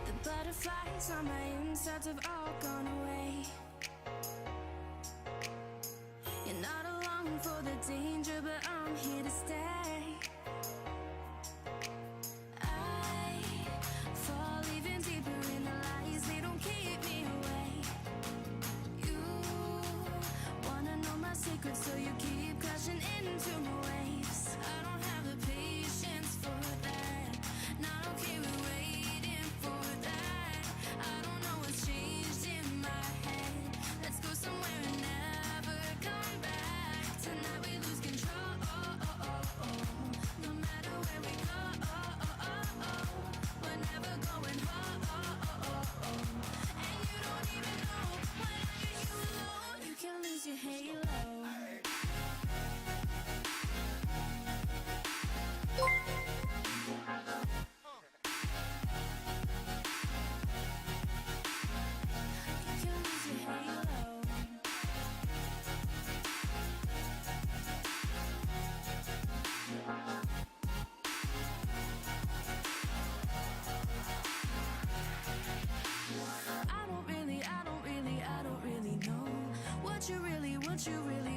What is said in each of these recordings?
The butterflies on my insides have all gone away. You're not along for the danger, but I'm here to stay. I fall even deeper in the lies, they don't keep me away. You wanna know my secrets, so you keep crashing into my waves. I don't have the patience for that, not okay with waiting for that. I don't know what's changed in my head. Let's go somewhere and never come back. Tonight we lose control. No matter where we go, we're never going home. And you don't even know when I get you alone. You can lose your halo.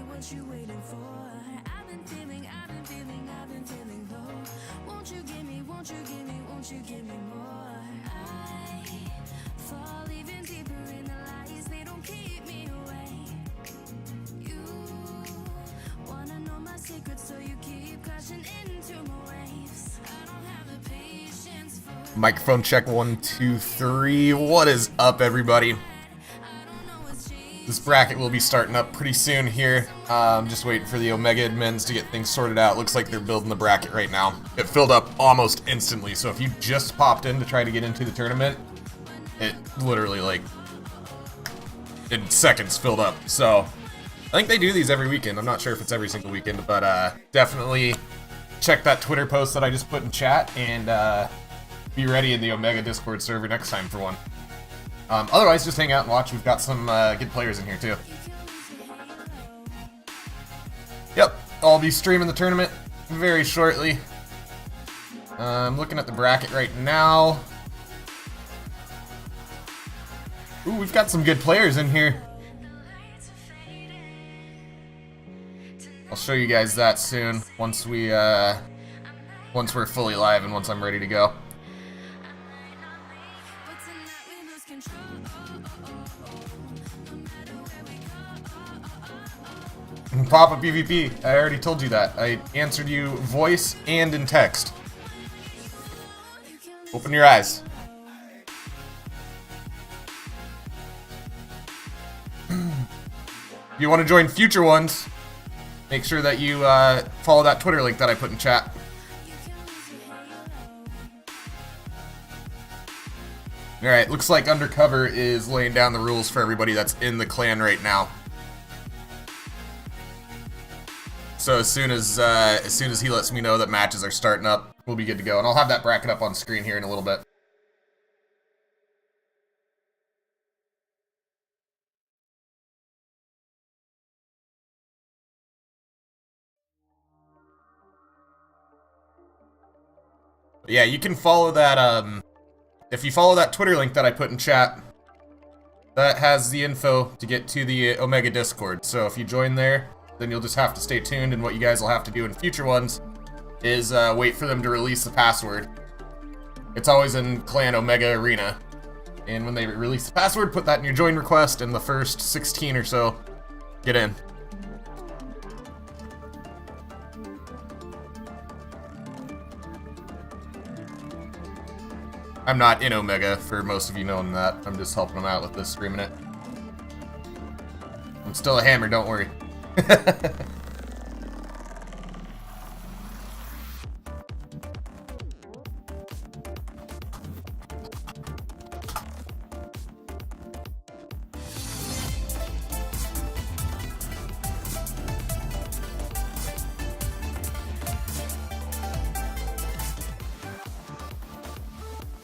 What you waiting for? I've been feeling low. Won't you give me, won't you give me more? I fall even deeper in the lies, they don't keep me away. You wanna know my secrets, so you keep crashing into my waves. I don't have the patience for Microphone check 1, 2, 3. What is up, everybody? This bracket will be starting up pretty soon here. Just waiting for the Omega admins to get things sorted out. Looks like they're building the bracket right now. It filled up almost instantly, so if you just popped in to try to get into the tournament, it literally, like, in seconds filled up. So, I think they do these every weekend. I'm not sure if it's every single weekend, but definitely check that Twitter post that I just put in chat, and be ready in the Omega Discord server next time for one. Otherwise, just hang out and watch. We've got some good players in here, too. Yep, I'll be streaming the tournament very shortly. I'm looking at the bracket right now. Ooh, we've got some good players in here. I'll show you guys that soon, once we're fully live and once I'm ready to go. Papa PvP, I already told you that. I answered you voice and in text. Open your eyes. If you want to join future ones, make sure that you follow that Twitter link that I put in chat. Alright, looks like Undercover is laying down the rules for everybody that's in the clan right now. So as soon as he lets me know that matches are starting up, we'll be good to go. And I'll have that bracket up on screen here in a little bit. But yeah, you can follow that, if you follow that Twitter link that I put in chat, that has the info to get to the Omega Discord. So if you join there, then you'll just have to stay tuned, and what you guys will have to do in future ones is wait for them to release the password. It's always in Clan Omega Arena, and when they release the password, put that in your join request, and the first 16 or so get in. I'm not in Omega, for most of you knowing that. I'm just helping them out with this, streaming it. I'm still a hammer, don't worry.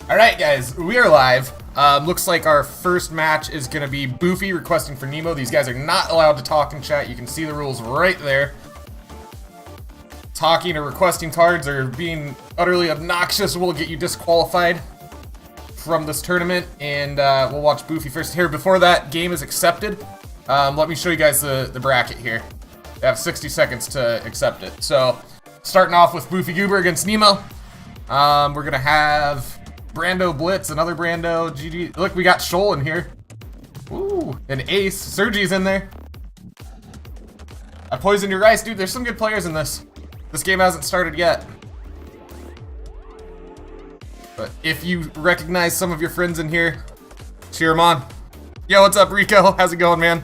Alright guys, we are live. Looks like our first match is going to be Boofy requesting for Nemo. These guys are not allowed to talk in chat. You can see the rules right there. Talking or requesting cards or being utterly obnoxious will get you disqualified from this tournament. And we'll watch Boofy first here. Before that game is accepted, let me show you guys the bracket here. They have 60 seconds to accept it. So, starting off with Boofy Goober against Nemo. We're going to have Brando Blitz, another Brando, GG. Look, we got Shoal in here. Ooh, an Ace. Sergi's in there. I poisoned your rice. Dude, there's some good players in this. This game hasn't started yet. But if you recognize some of your friends in here, cheer them on. Yo, what's up, Rico? How's it going, man?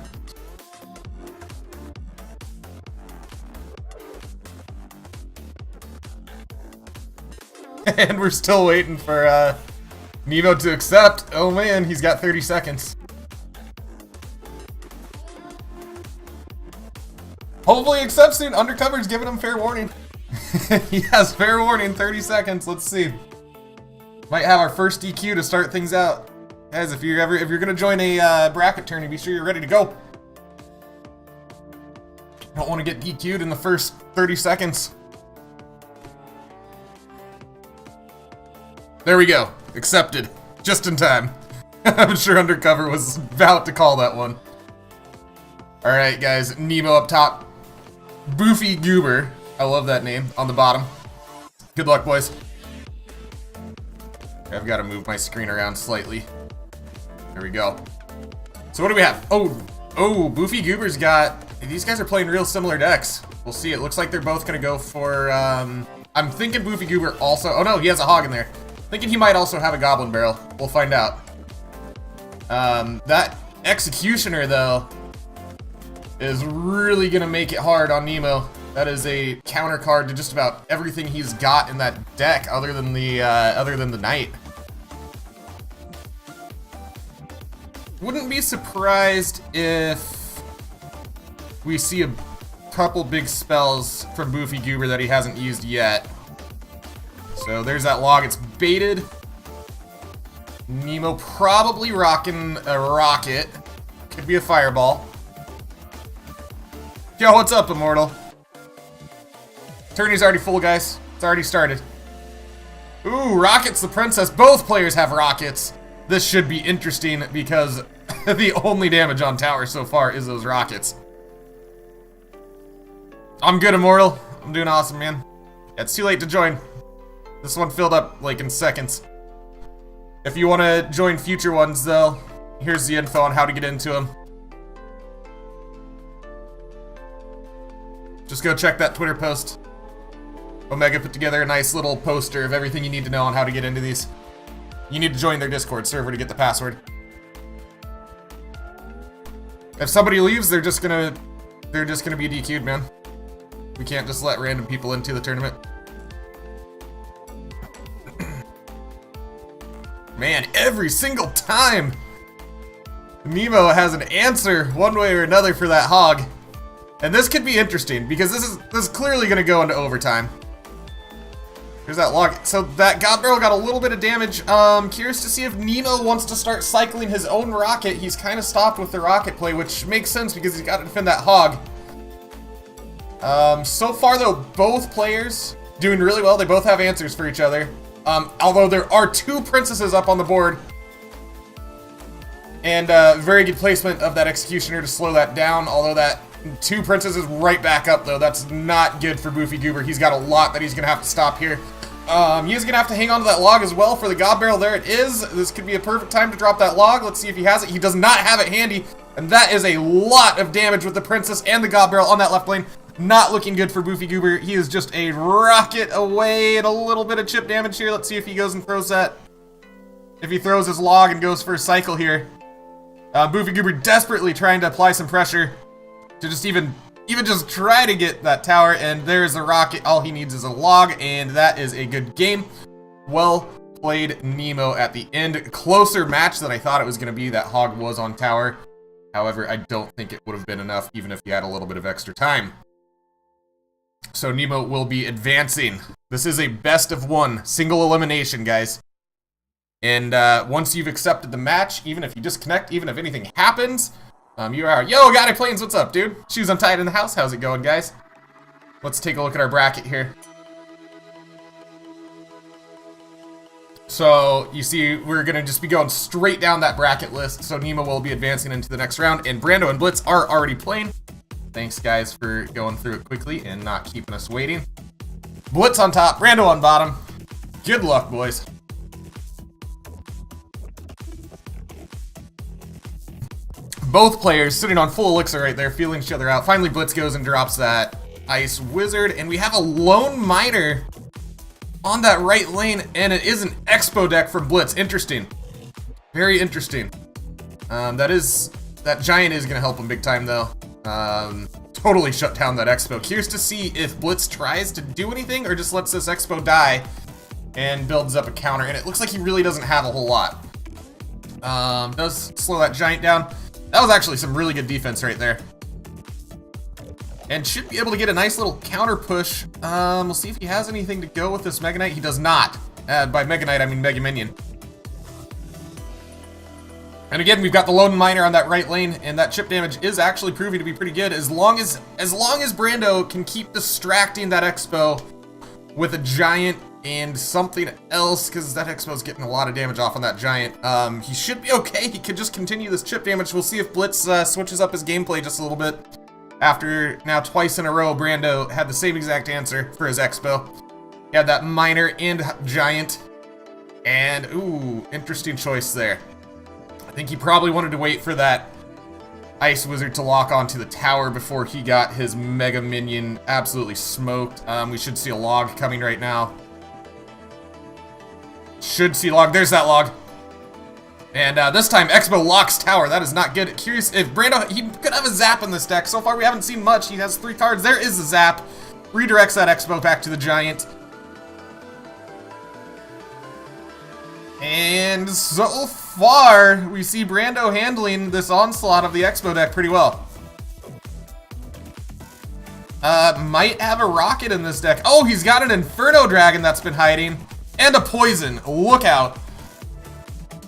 And we're still waiting for Nemo to accept. Oh man, he's got 30 seconds. Hopefully he accepts soon. Undercover's giving him fair warning. He has fair warning, 30 seconds. Let's see. Might have our first DQ to start things out. Guys, if you're gonna join a bracket tourney, be sure you're ready to go. Don't want to get DQ'd in the first 30 seconds. There we go. Accepted. Just in time. I'm sure Undercover was about to call that one. Alright, guys. Nemo up top. Boofy Goober. I love that name. On the bottom. Good luck, boys. I've got to move my screen around slightly. There we go. So what do we have? Oh, Boofy Goober's got... These guys are playing real similar decks. We'll see. It looks like they're both going to go for... I'm thinking Boofy Goober also... Oh no, he has a hog in there. Thinking he might also have a Goblin Barrel. We'll find out. That Executioner, though, is really gonna make it hard on Nemo. That is a counter card to just about everything he's got in that deck, other than the Knight. Wouldn't be surprised if we see a couple big spells from Boofy Goober that he hasn't used yet. So there's that log, it's baited. Nemo probably rocking a rocket. Could be a fireball. Yo, what's up, Immortal? Tourney's already full, guys. It's already started. Ooh, Rocket's the princess. Both players have rockets. This should be interesting because the only damage on tower so far is those rockets. I'm good, Immortal. I'm doing awesome, man. Yeah, it's too late to join. This one filled up, like, in seconds. If you want to join future ones, though, here's the info on how to get into them. Just go check that Twitter post. Omega put together a nice little poster of everything you need to know on how to get into these. You need to join their Discord server to get the password. If somebody leaves, they're just gonna be DQ'd, man. We can't just let random people into the tournament. Man, every single time Nemo has an answer one way or another for that hog. And this could be interesting because this is clearly gonna go into overtime. Here's that log. So that God Barrel got a little bit of damage. Curious to see if Nemo wants to start cycling his own rocket. He's kind of stopped with the rocket play, which makes sense because he's got to defend that hog. So far though, both players doing really well. They both have answers for each other. Although there are two princesses up on the board. And very good placement of that Executioner to slow that down. Although that two princesses right back up though. That's not good for Boofy Goober. He's got a lot that he's going to have to stop here. He's going to have to hang on to that log as well for the God Barrel. There it is. This could be a perfect time to drop that log. Let's see if he has it. He does not have it handy. And that is a lot of damage with the princess and the God Barrel on that left lane. Not looking good for Boofy Goober. He is just a rocket away and a little bit of chip damage here. Let's see if he goes and throws that. If he throws his log and goes for a cycle here. Boofy Goober desperately trying to apply some pressure to just even just try to get that tower. And there's the rocket. All he needs is a log, and that is a good game. Well played, Nemo, at the end. Closer match than I thought it was going to be. That hog was on tower. However, I don't think it would have been enough, even if he had a little bit of extra time. So Nemo will be advancing. This is a best of one, single elimination, guys. And once you've accepted the match, even if you disconnect, even if anything happens, you are, yo, Gotti Plains, what's up, dude? Shoes untied in the house, how's it going, guys? Let's take a look at our bracket here. So, you see, we're gonna just be going straight down that bracket list, so Nemo will be advancing into the next round, and Brando and Blitz are already playing. Thanks, guys, for going through it quickly and not keeping us waiting. Blitz on top, Brando on bottom. Good luck, boys. Both players sitting on full elixir right there, feeling each other out. Finally, Blitz goes and drops that Ice Wizard, and we have a lone miner on that right lane, and it is an Expo deck from Blitz. Interesting. Very interesting. That Giant is going to help him big time, though. Totally shut down that Expo. Curious to see if Blitz tries to do anything or just lets this Expo die and builds up a counter, and it looks like he really doesn't have a whole lot. Does slow that Giant down. That was actually some really good defense right there. And should be able to get a nice little counter push. We'll see if he has anything to go with this Mega Knight. He does not. By Mega Knight, I mean Mega Minion. And again, we've got the lone miner on that right lane, and that chip damage is actually proving to be pretty good as long as Brando can keep distracting that Expo with a Giant and something else, because that Expo's getting a lot of damage off on that Giant. He should be okay. He could just continue this chip damage. We'll see if Blitz switches up his gameplay just a little bit. After now twice in a row, Brando had the same exact answer for his Expo. He had that Miner and Giant. And, ooh, interesting choice there. I think he probably wanted to wait for that Ice Wizard to lock onto the tower before he got his Mega Minion absolutely smoked. We should see a log coming right now. Should see log. There's that log. And this time, Expo locks tower. That is not good. Curious if Brando, he could have a zap in this deck. So far, we haven't seen much. He has 3 cards. There is a zap. Redirects that Expo back to the Giant. And so far, we see Brando handling this onslaught of the Expo deck pretty well. Might have a rocket in this deck. Oh, he's got an Inferno Dragon that's been hiding. And a poison. Look out.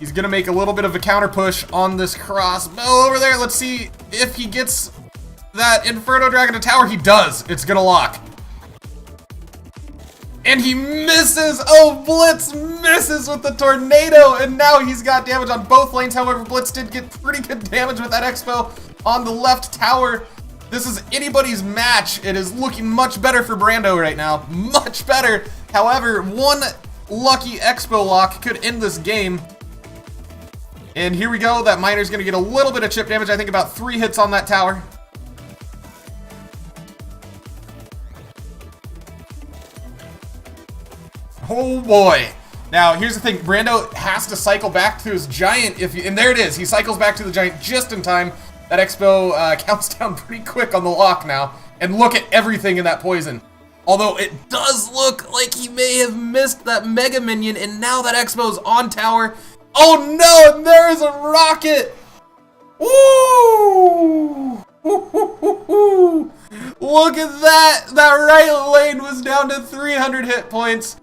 He's gonna make a little bit of a counter push on this crossbow over there. Let's see if he gets that Inferno Dragon to tower. He does. It's gonna lock. And he misses. Oh, Blitz misses with the tornado. And now he's got damage on both lanes. However, Blitz did get pretty good damage with that Expo on the left tower. This is anybody's match. It is looking much better for Brando right now. Much better. However, one lucky Expo lock could end this game. And here we go. That miner's going to get a little bit of chip damage. I think about 3 hits on that tower. Oh boy. Now, here's the thing. Brando has to cycle back to his Giant. And there it is. He cycles back to the Giant just in time. That Expo counts down pretty quick on the lock now. And look at everything in that poison. Although it does look like he may have missed that Mega Minion. And now that Expo's on tower. Oh no, and there is a rocket! Woo! Look at that! That right lane was down to 300 hit points.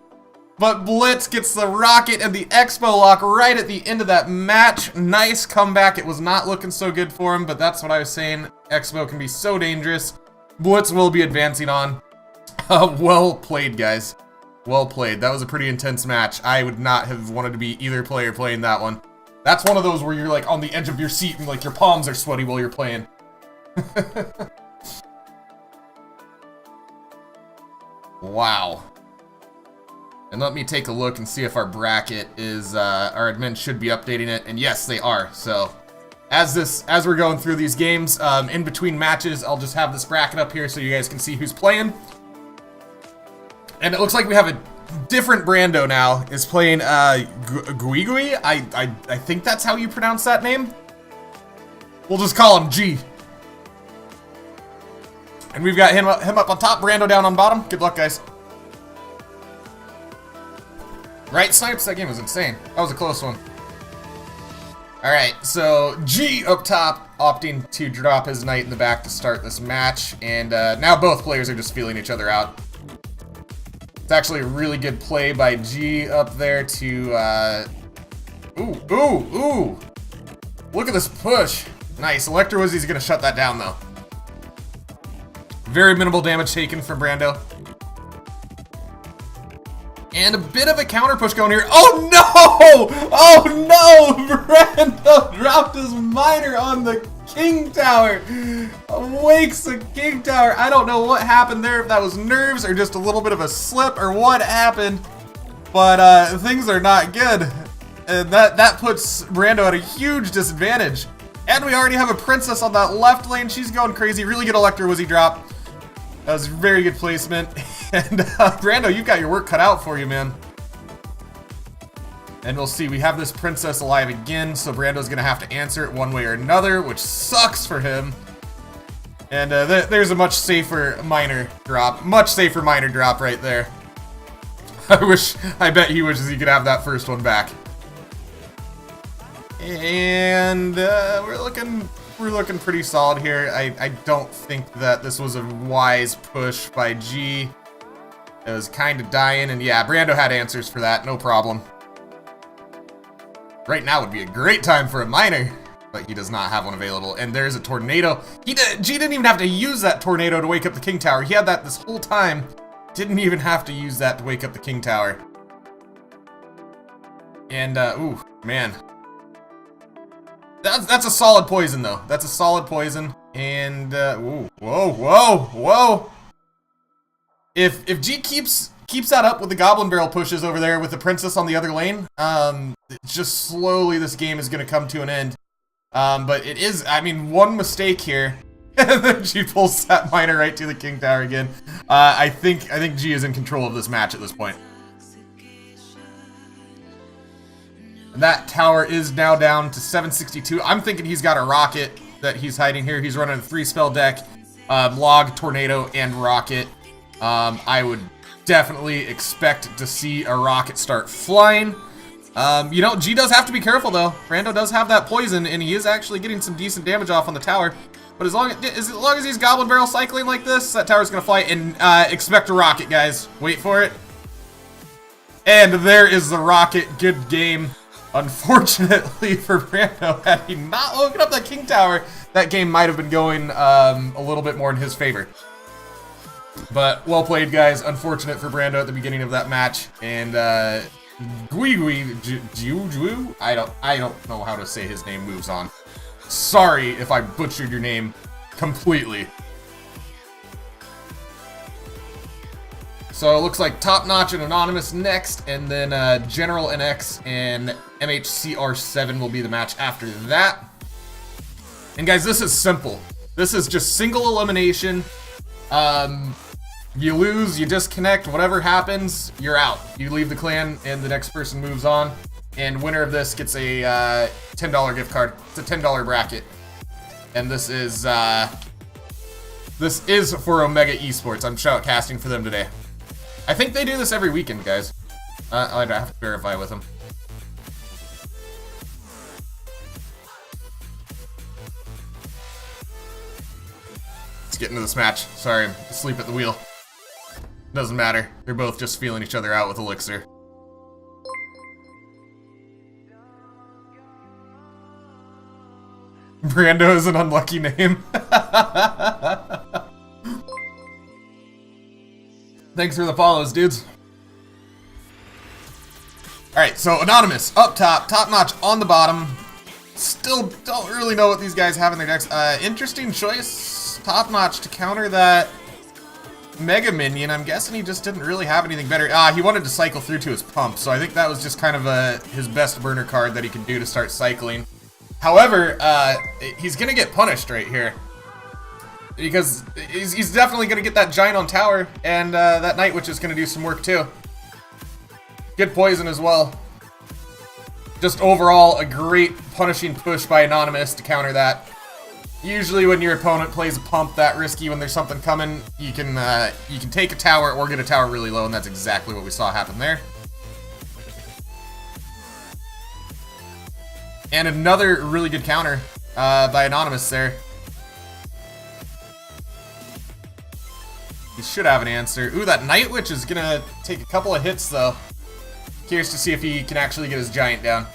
But Blitz gets the rocket and the Expo lock right at the end of that match. Nice comeback. It was not looking so good for him, but that's what I was saying. Expo can be so dangerous. Blitz will be advancing on. Well played, guys. Well played. That was a pretty intense match. I would not have wanted to be either player playing that one. That's one of those where you're like on the edge of your seat and like your palms are sweaty while you're playing. Wow. And let me take a look and see if our bracket is, our admin should be updating it. And yes, they are. So as we're going through these games, in between matches, I'll just have this bracket up here so you guys can see who's playing. And it looks like we have a different Brando now is playing Guigui. I think that's how you pronounce that name. We'll just call him G. And we've got him up on top, Brando down on bottom. Good luck, guys. Right, Snipes? That game was insane. That was a close one. Alright, so G up top, opting to drop his knight in the back to start this match. And now both players are just feeling each other out. It's actually a really good play by G up there to Ooh, ooh, ooh. Look at this push. Nice. Electro Wizzy's gonna shut that down, though. Very minimal damage taken from Brando. And a bit of a counter push going here. Oh no! Oh no! Brando dropped his miner on the King Tower. Wakes the King Tower. I don't know what happened there, if that was nerves or just a little bit of a slip or what happened. But things are not good. And that puts Brando at a huge disadvantage. And we already have a princess on that left lane. She's going crazy. Really good Electro Wizzy drop. That was very good placement. And Brando, you've got your work cut out for you, man. And we'll see. We have this princess alive again, so Brando's going to have to answer it one way or another, which sucks for him. And there's a much safer miner drop. Much safer miner drop right there. I bet he wishes he could have that first one back. And we're looking pretty solid here. I don't think that this was a wise push by G. It was kind of dying, and yeah, Brando had answers for that, no problem. Right now would be a great time for a miner, but he does not have one available. And there's a tornado. G didn't even have to use that tornado to wake up the King Tower. He had that this whole time. Didn't even have to use that to wake up the King Tower. And ooh, man. That's a solid poison, though. That's a solid poison. And, ooh, whoa. If G keeps that up with the Goblin Barrel pushes over there with the Princess on the other lane, just slowly this game is going to come to an end. But it is, I mean, one mistake here. And then G pulls that miner right to the King Tower again. I think G is in control of this match at this point. That tower is now down to 762. I'm thinking he's got a rocket that he's hiding here. He's running a 3-spell deck, Log, Tornado, and Rocket. I would definitely expect to see a rocket start flying. You know, G does have to be careful, though. Brando does have that poison, and he is actually getting some decent damage off on the tower. But as long as he's Goblin Barrel cycling like this, that tower's going to fly. And expect a rocket, guys. Wait for it. And there is the rocket. Good game. Unfortunately for Brando, had he not woken up that King Tower, that game might have been going a little bit more in his favor. But well played, guys. Unfortunate for Brando at the beginning of that match. And Juju, I don't know how to say his name, moves on. Sorry if I butchered your name completely. So it looks like Top Notch and Anonymous next, and then General NX and MHCR7 will be the match after that. And guys, this is simple. This is just single elimination. You lose, you disconnect, whatever happens, you're out. You leave the clan and the next person moves on. And winner of this gets a $10 gift card. It's a $10 bracket. And this is for Omega Esports. I'm shoutcasting for them today. I think they do this every weekend, guys. I'd have to verify with them. Let's get into this match. Sorry, I'm asleep at the wheel. Doesn't matter. They're both just feeling each other out with Elixir. Brando is an unlucky name. Thanks for the follows, dudes. Alright, so Anonymous up top, Top Notch on the bottom. Still don't really know what these guys have in their decks. Interesting choice, Top Notch to counter that Mega Minion. I'm guessing he just didn't really have anything better. He wanted to cycle through to his pump, so I think that was just kind of his best burner card that he can do to start cycling. However, he's gonna get punished right here. Because he's definitely going to get that Giant on tower, and that Night Witch is going to do some work too. Good poison as well. Just overall, a great punishing push by Anonymous to counter that. Usually when your opponent plays a pump that risky, when there's something coming, you can take a tower or get a tower really low, and that's exactly what we saw happen there. And another really good counter by Anonymous there. He should have an answer. Ooh, that Night Witch is gonna take a couple of hits, though. Curious to see if he can actually get his Giant down.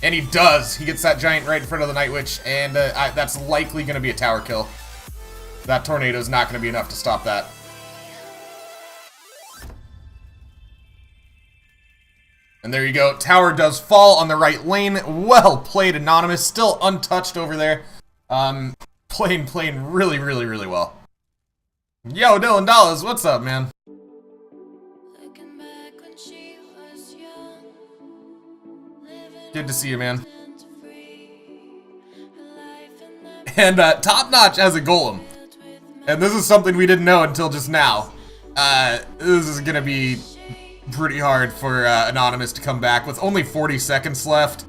And he does. He gets that giant right in front of the Night Witch, and that's likely going to be a tower kill. That tornado is not going to be enough to stop that. And there you go. Tower does fall on the right lane. Well played, Anonymous. Still untouched over there. Playing really, really, really well. Yo, Dylan Dallas, what's up, man? Looking back when she was young, Good to see you, man. free, her life in the And Top Notch has a golem. And this is something we didn't know until just now. This is gonna be pretty hard for Anonymous to come back. With only 40 seconds left,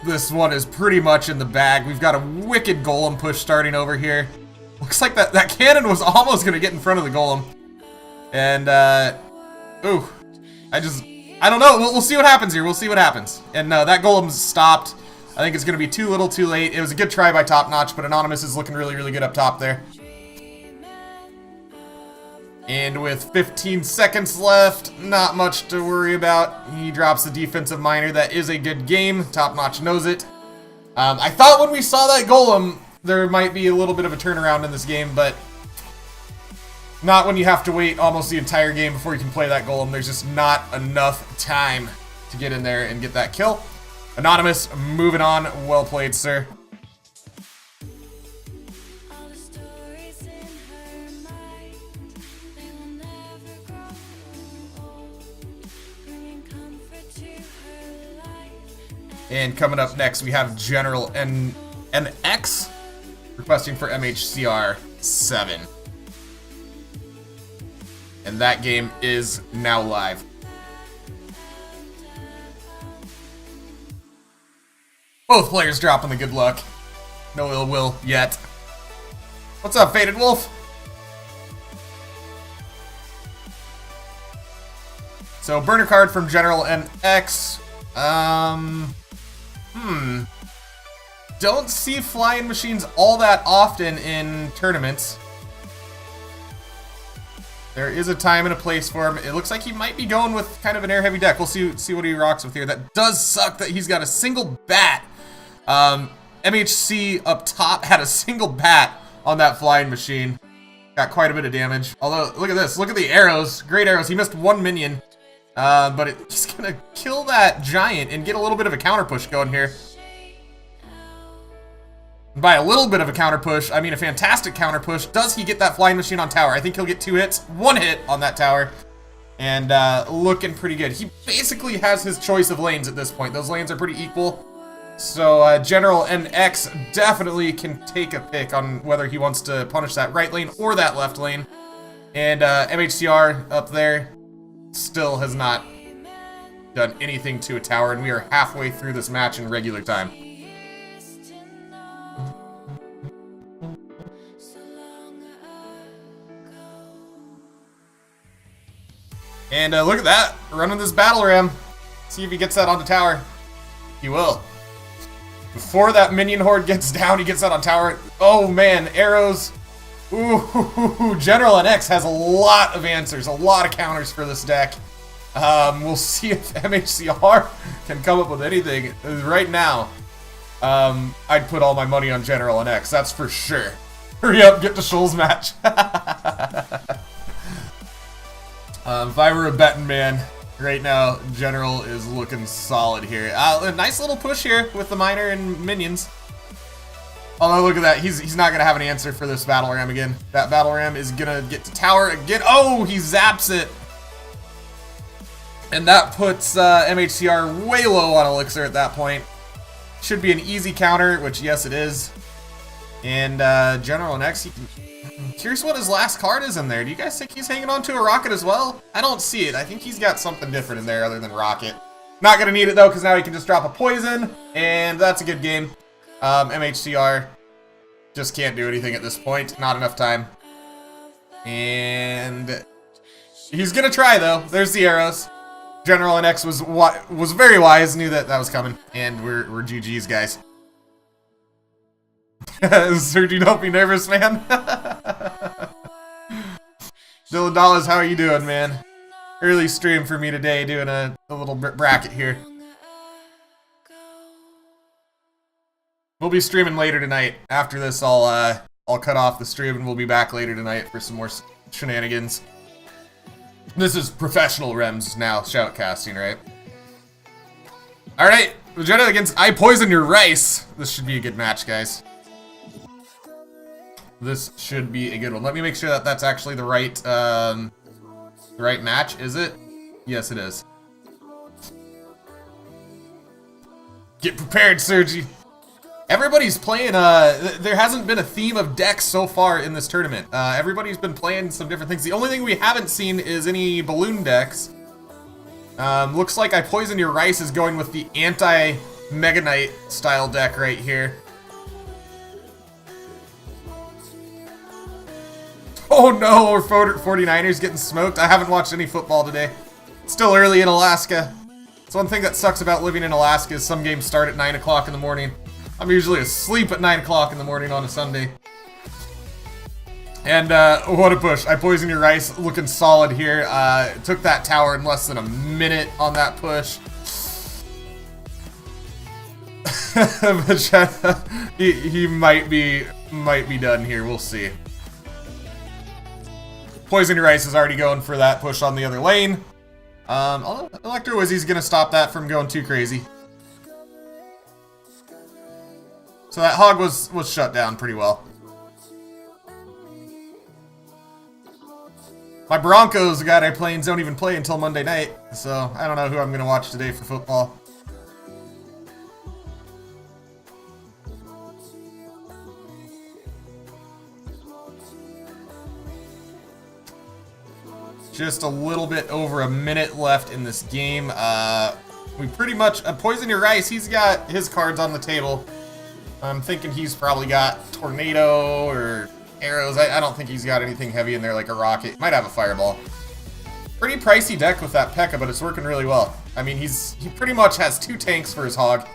this one is pretty much in the bag. We've got a wicked golem push starting over here. Looks like that cannon was almost gonna get in front of the golem. And, ooh. I don't know. We'll see what happens here. We'll see what happens. And that golem's stopped. I think it's gonna be too little too late. It was a good try by Top Notch, but Anonymous is looking really, really good up top there. And with 15 seconds left, not much to worry about. He drops the defensive miner. That is a good game. Top Notch knows it. I thought when we saw that golem, there might be a little bit of a turnaround in this game, but not when you have to wait almost the entire game before you can play that golem. There's just not enough time to get in there and get that kill. Anonymous, moving on. Well played, sir. all the stories in her mind, they will never grow old, bringing comfort to her life. And coming up next, we have General NX requesting for MHCR 7. And that game is now live. Both players dropping the good luck. No ill will yet. What's up, Faded Wolf? So, burner card from General NX. Don't see flying machines all that often in tournaments. There is a time and a place for him. It looks like he might be going with kind of an air-heavy deck. We'll see what he rocks with here. That does suck that he's got a single bat. MHC up top had a single bat on that flying machine. Got quite a bit of damage. Although, look at this. Look at the arrows. Great arrows. He missed one minion. But he's gonna kill that giant and get a little bit of a counter push going here. By a little bit of a counter push, I mean a fantastic counter push. Does he get that flying machine on tower? I think he'll get 2 hits. 1 hit on that tower. And looking pretty good. He basically has his choice of lanes at this point. Those lanes are pretty equal. So General NX definitely can take a pick on whether he wants to punish that right lane or that left lane. And MHCR up there still has not done anything to a tower, and we are halfway through this match in regular time. And look at that, running this battle ram. See if he gets that on the tower. He will. Before that minion horde gets down, he gets that on tower. Oh man, arrows. Ooh, General NX has a lot of answers, a lot of counters for this deck. We'll see if MHCR can come up with anything. Right now, I'd put all my money on General NX, that's for sure. Hurry up, get to Shoal's match. If I were a betting man, right now, General is looking solid here. A nice little push here with the miner and minions. Although, look at that. He's not going to have an answer for this battle ram again. That battle ram is going to get to tower again. Oh, he zaps it. And that puts MHCR way low on Elixir at that point. Should be an easy counter, which, yes, it is. And General NX, I'm curious what his last card is in there. Do you guys think he's hanging on to a rocket as well? I don't see it. I think he's got something different in there other than rocket. Not going to need it, though, because now he can just drop a poison. And that's a good game. MHCR just can't do anything at this point. Not enough time. And he's going to try, though. There's the arrows. General NX was very wise, knew that was coming. And we're GG's, guys. Sergi, don't be nervous, man. Dylan Dallas, how are you doing, man? Early stream for me today, doing a little bracket here. We'll be streaming later tonight. After this, I'll cut off the stream and we'll be back later tonight for some more shenanigans. This is professional Rems now, shoutcasting, right? Alright, Vegeta against I Poison Your Rice. This should be a good match, guys. This should be a good one. Let me make sure that that's actually the right match, is it? Yes, it is. Get prepared, Sergi. Everybody's playing, there hasn't been a theme of decks so far in this tournament. Everybody's been playing some different things. The only thing we haven't seen is any balloon decks. Looks like I Poison Your Rice is going with the anti-Mega Knight style deck right here. Oh no, we're 49ers getting smoked. I haven't watched any football today. It's still early in Alaska. It's one thing that sucks about living in Alaska is some games start at 9 o'clock in the morning. I'm usually asleep at 9 o'clock in the morning on a Sunday. And what a push. I Poison Your Rice looking solid here. Took that tower in less than a minute on that push. Vegeta, he might be done here. We'll see. Poison Your Rice is already going for that push on the other lane. Electro Wizzy's gonna stop that from going too crazy. So that hog was shut down pretty well. My Broncos, the guy I play, don't even play until Monday night, so I don't know who I'm gonna watch today for football. Just a little bit over a minute left in this game. We pretty much Poison Your Rice. He's got his cards on the table. I'm thinking he's probably got Tornado or arrows. I don't think he's got anything heavy in there like a rocket. Might have a fireball. Pretty pricey deck with that P.E.K.K.A, but it's working really well. I mean, he pretty much has 2 tanks for his hog.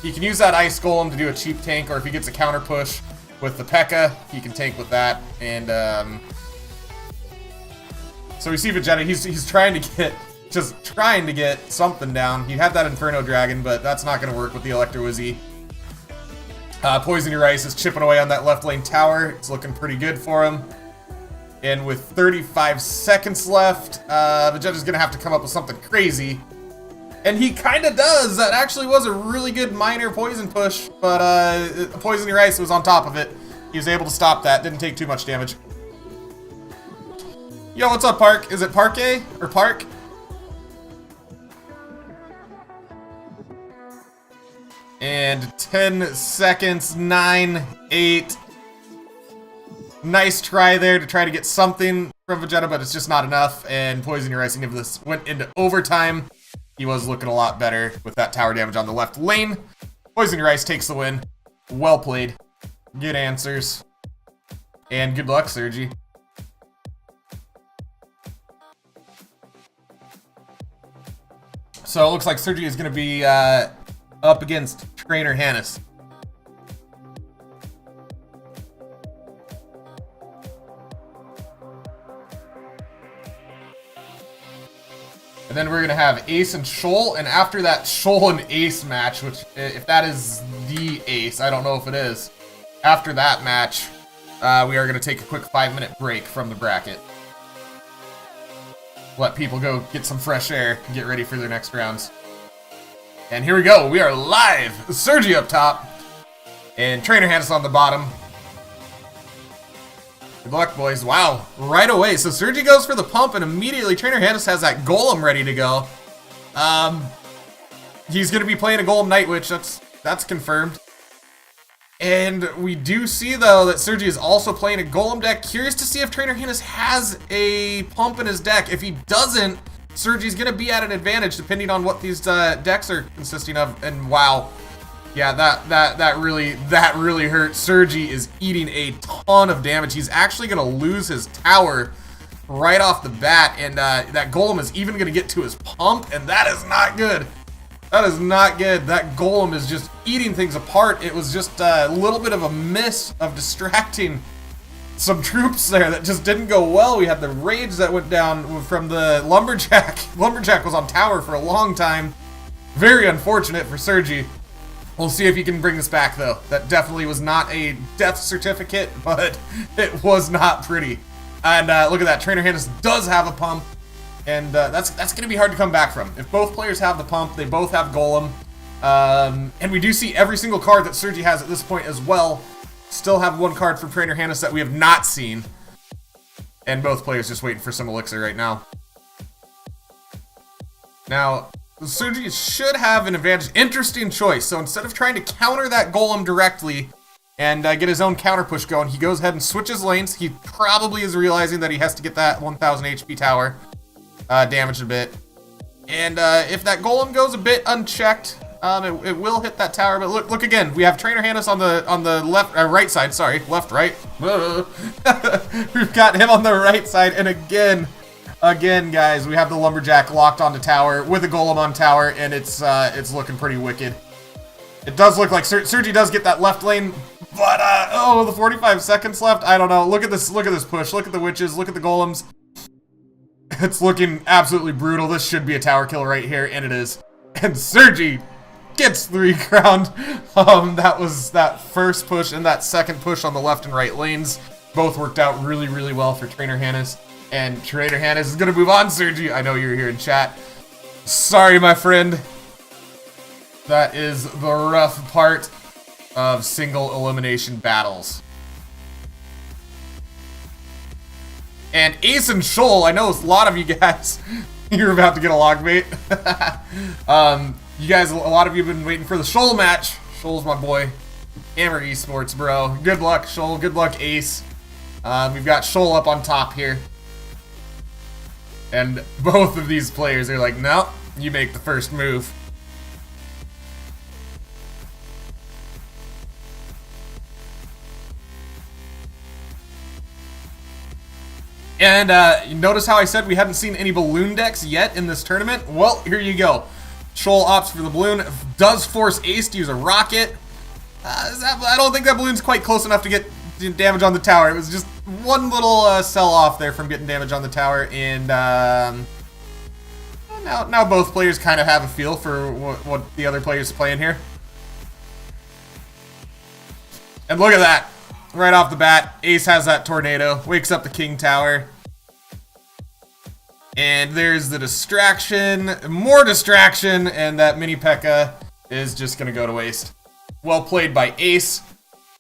He can use that Ice Golem to do a cheap tank, or if he gets a counter push with the P.E.K.K.A, he can tank with that. And so we see Vegeta, he's trying to get something down. He had that Inferno Dragon, but that's not going to work with the Electro Wizzy. Poison Your Rice is chipping away on that left lane tower. It's looking pretty good for him. And with 35 seconds left, Vegeta's going to have to come up with something crazy. And he kind of does. That actually was a really good minor poison push, but Poison Your Rice was on top of it. He was able to stop that. Didn't take too much damage. Yo, what's up, Park? Is it Parquet or Park? And 10 seconds, 9, 8. Nice try there to try to get something from Vegeta, but it's just not enough. And Poison Your Rice went into overtime. He was looking a lot better with that tower damage on the left lane. Poison Your Rice takes the win. Well played. Good answers. And good luck, Sergi. So it looks like Sergi is going to be up against Trainer Hannes. And then we're going to have Ace and Shoal, and after that Shoal and Ace match, which, if that is the Ace, I don't know if it is. After that match, we are going to take a quick 5-minute break from the bracket. Let people go get some fresh air and get ready for their next rounds. And here we go. We are live. Sergi up top. And Trainer Hannes on the bottom. Good luck, boys. Wow. Right away. So Sergi goes for the pump, and immediately Trainer Hannes has that Golem ready to go. He's going to be playing a Golem Night Witch. That's confirmed. And we do see, though, that Sergi is also playing a Golem deck. Curious to see if Trainer Hannes has a pump in his deck. If he doesn't, Sergi's going to be at an advantage depending on what these decks are consisting of. And wow, yeah, that really hurt. Sergi is eating a ton of damage. He's actually going to lose his tower right off the bat, and that Golem is even going to get to his pump, and that is not good. That is not good. That Golem is just eating things apart. It was just a little bit of a miss of distracting some troops there that just didn't go well. We had the rage that went down from the Lumberjack. Lumberjack was on tower for a long time. Very unfortunate for Sergi. We'll see if he can bring this back, though. That definitely was not a death certificate, but it was not pretty. And look at that. Trainer Hannes does have a pump, and that's going to be hard to come back from. If both players have the pump, they both have Golem. And we do see every single card that Sergi has at this point as well. Still have one card from Trainer Hannes that we have not seen. And both players just waiting for some elixir right now. Now, Sergi should have an advantage. Interesting choice. So instead of trying to counter that Golem directly and get his own counter push going, he goes ahead and switches lanes. He probably is realizing that he has to get that 1000 HP tower damaged a bit. And if that Golem goes a bit unchecked, it will hit that tower. But look again. We have Trainer Hannes on the left, right side. Sorry, left, right. We've got him on the right side, and again, guys, we have the Lumberjack locked onto tower with a Golem on tower, and it's looking pretty wicked. It does look like Sergi does get that left lane, but oh, the 45 seconds left. I don't know. Look at this push. Look at the witches. Look at the Golems. It's looking absolutely brutal. This should be a tower kill right here, and it is. And Sergi gets 3 crowned. That was that first push and that second push on the left and right lanes. Both worked out really, really well for Trainer Hannes. And Trainer Hannes is going to move on, Sergi. I know you're here in chat. Sorry, my friend. That is the rough part of single elimination battles. And Ace and Shoal, I know a lot of you guys, you're about to get a log bait. You guys, a lot of you have been waiting for the Shoal match. Shoal's my boy. Hammer Esports, bro. Good luck, Shoal. Good luck, Ace. We've got Shoal up on top here. And both of these players are like, no, you make the first move. And you notice how I said we hadn't seen any balloon decks yet in this tournament? Well, here you go. Shoal opts for the balloon, does force Ace to use a rocket. I don't think that balloon's quite close enough to get damage on the tower. It was just one little sell off there from getting damage on the tower, and now both players kind of have a feel for what the other player's playing here. And look at that. Right off the bat, Ace has that tornado, wakes up the King Tower. And there's the distraction, more distraction, and that mini P.E.K.K.A. is just going to go to waste. Well played by Ace.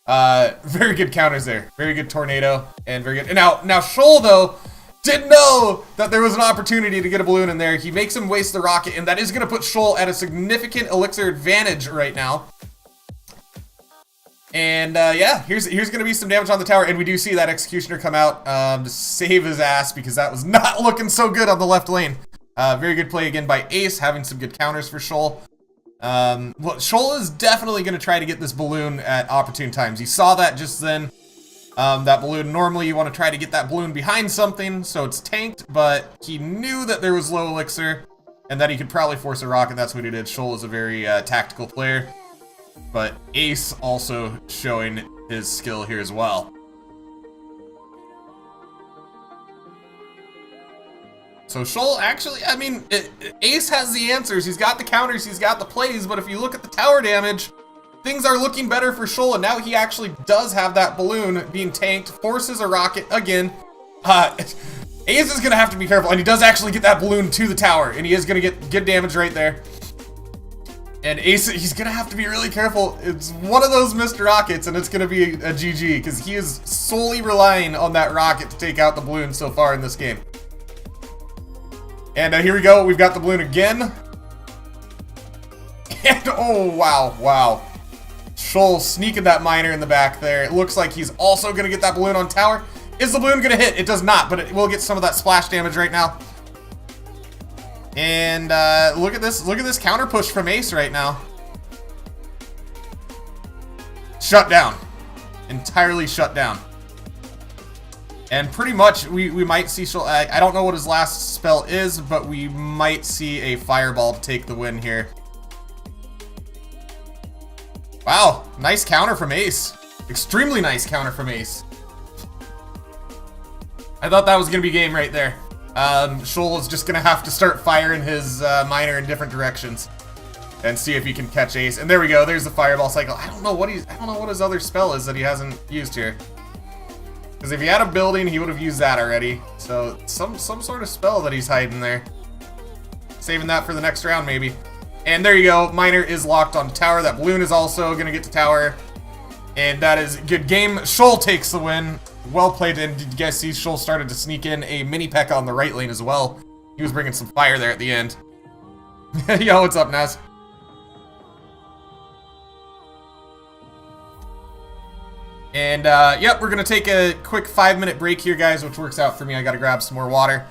Very good counters there. Very good tornado, and very good. And now Shoal, though, didn't know that there was an opportunity to get a balloon in there. He makes him waste the rocket, and that is going to put Shoal at a significant elixir advantage right now. And yeah, here's going to be some damage on the tower, and we do see that Executioner come out to save his ass, because that was not looking so good on the left lane. Very good play again by Ace, having some good counters for Shoal. Well, Shoal is definitely going to try to get this balloon at opportune times. He saw that just then. That balloon, normally you want to try to get that balloon behind something, so it's tanked, but he knew that there was low elixir, and that he could probably force a rocket. That's what he did. Shoal is a very tactical player. But Ace also showing his skill here as well. So Shoal actually, I mean, Ace has the answers. He's got the counters, he's got the plays, but if you look at the tower damage, things are looking better for Shoal, and now he actually does have that balloon being tanked, forces a rocket again. Ace is going to have to be careful, and he does actually get that balloon to the tower, and he is going to get good damage right there. And Ace, he's going to have to be really careful. It's one of those missed rockets, and it's going to be a GG, because he is solely relying on that rocket to take out the balloon so far in this game. And here we go. We've got the balloon again. And oh, wow. Shoal sneaking that miner in the back there. It looks like he's also going to get that balloon on tower. Is the balloon going to hit? It does not, but it will get some of that splash damage right now. And look at this counter push from Ace right now. Shut down. Entirely shut down. And pretty much we might see Shoal. I don't know what his last spell is, but we might see a fireball to take the win here. Wow, nice counter from Ace. Extremely nice counter from Ace. I thought that was gonna be game right there. Shoal is just gonna have to start firing his miner in different directions. and see if he can catch Ace. And there we go. There's the fireball cycle. I don't know what his other spell is that he hasn't used here. Because if he had a building, he would have used that already. So some sort of spell that he's hiding there. Saving that for the next round, maybe. And there you go. Miner is locked on tower. That balloon is also going to get to tower. And that is a good game. Shoal takes the win. Well played. And did you guys see Shoal started to sneak in a mini P.E.K.K.A on the right lane as well? He was bringing some fire there at the end. Yo, what's up, Naz? And, yep, we're going to take a quick 5-minute break here, guys, which works out for me. I got to grab some more water.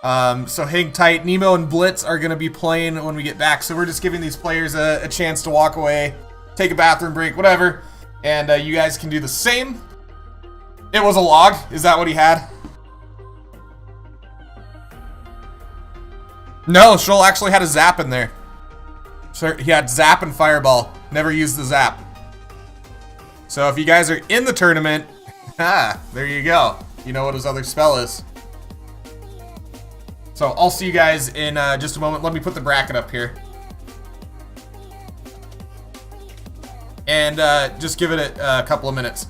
So hang tight. Nemo and Blitz are going to be playing when we get back. So we're just giving these players a chance to walk away, take a bathroom break, whatever. And you guys can do the same. It was a log. Is that what he had? No, Shoal actually had a zap in there. So he had zap and fireball. Never used the zap. So if you guys are in the tournament, there you go. You know what his other spell is. So I'll see you guys in just a moment. Let me put the bracket up here. And just give it a couple of minutes.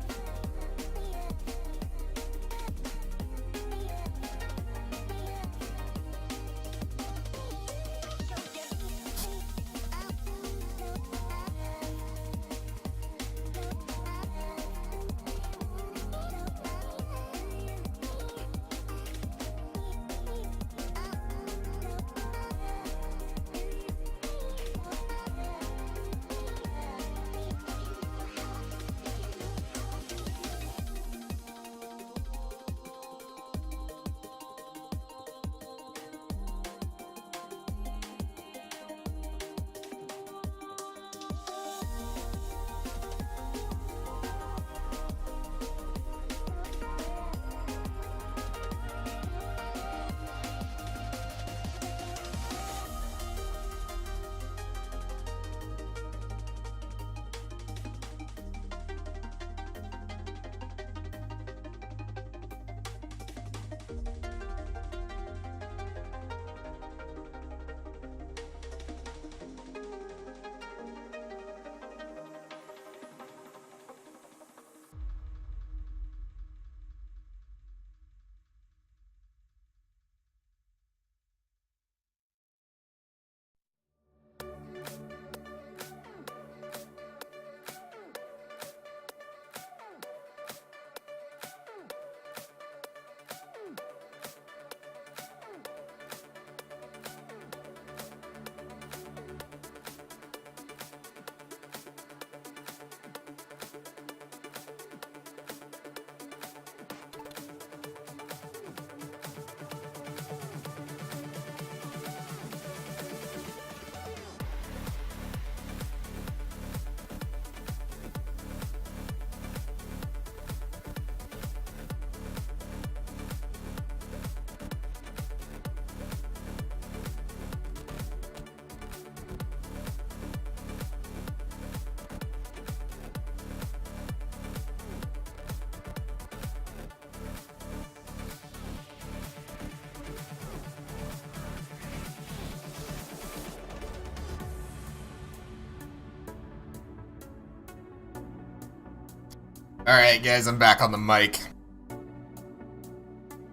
Alright, guys, I'm back on the mic.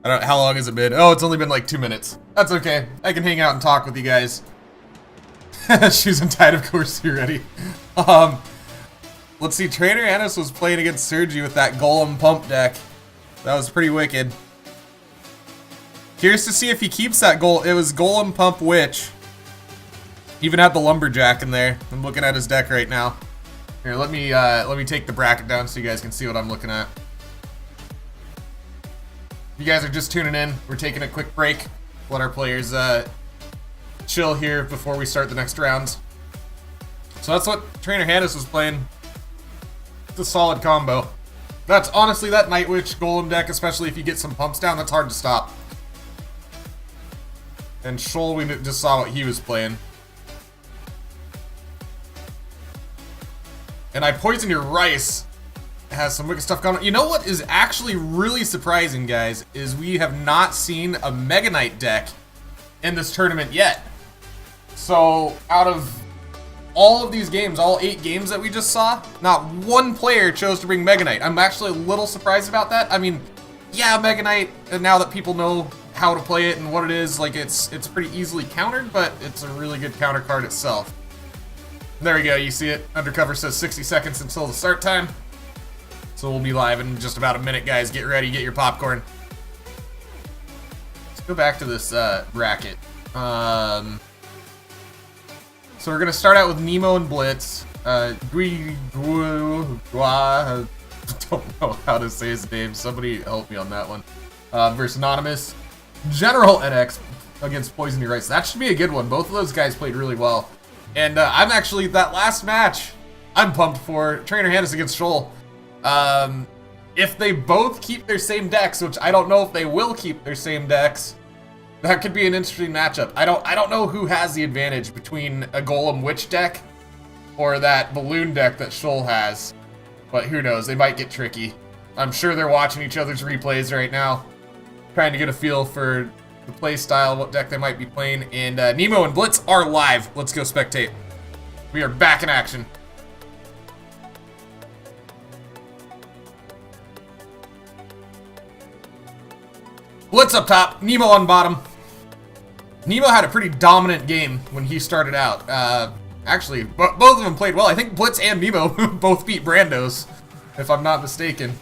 I don't know, how long has it been? Oh, it's only been like 2 minutes. That's okay. I can hang out and talk with you guys. Shoes untied, of course, you're ready. Let's see, Trainer Annis was playing against Sergi with that Golem Pump deck. That was pretty wicked. Curious to see if he keeps that goal. It was Golem Pump Witch. Even had the Lumberjack in there. I'm looking at his deck right now. Here, let me take the bracket down so you guys can see what I'm looking at. If you guys are just tuning in, we're taking a quick break. Let our players chill here before we start the next rounds. So that's what Trainer Hannes was playing. It's a solid combo. That's honestly, that Night Witch Golem deck, especially if you get some pumps down, that's hard to stop. And Shoal, we just saw what he was playing. And I Poison Your Rice has some wicked stuff going on. You know what is actually really surprising, guys, is we have not seen a Mega Knight deck in this tournament yet. So, out of all of these games, all 8 games that we just saw, not one player chose to bring Mega Knight. I'm actually a little surprised about that. I mean, yeah, Mega Knight, and now that people know how to play it and what it is, like it's pretty easily countered, but it's a really good counter card itself. There we go, you see it. Undercover says 60 seconds until the start time. So we'll be live in just about a minute, guys. Get ready, get your popcorn. Let's go back to this bracket. So we're gonna start out with Nemo and Blitz. I don't know how to say his name. Somebody help me on that one. Versus Anonymous. General NX against Poison Your Rice. That should be a good one. Both of those guys played really well. And I'm actually, that last match, I'm pumped for. Trainer Hannes against Shoal. If they both keep their same decks, which I don't know if they will keep their same decks, that could be an interesting matchup. I don't know who has the advantage between a Golem Witch deck or that Balloon deck that Shoal has. But who knows, they might get tricky. I'm sure they're watching each other's replays right now, trying to get a feel for the play style, what deck they might be playing. And Nemo and Blitz are live. Let's go spectate. We are back in action. Blitz up top, Nemo on bottom. Nemo had a pretty dominant game when he started out. Actually, both of them played well. I think Blitz and Nemo both beat Brandos, if I'm not mistaken.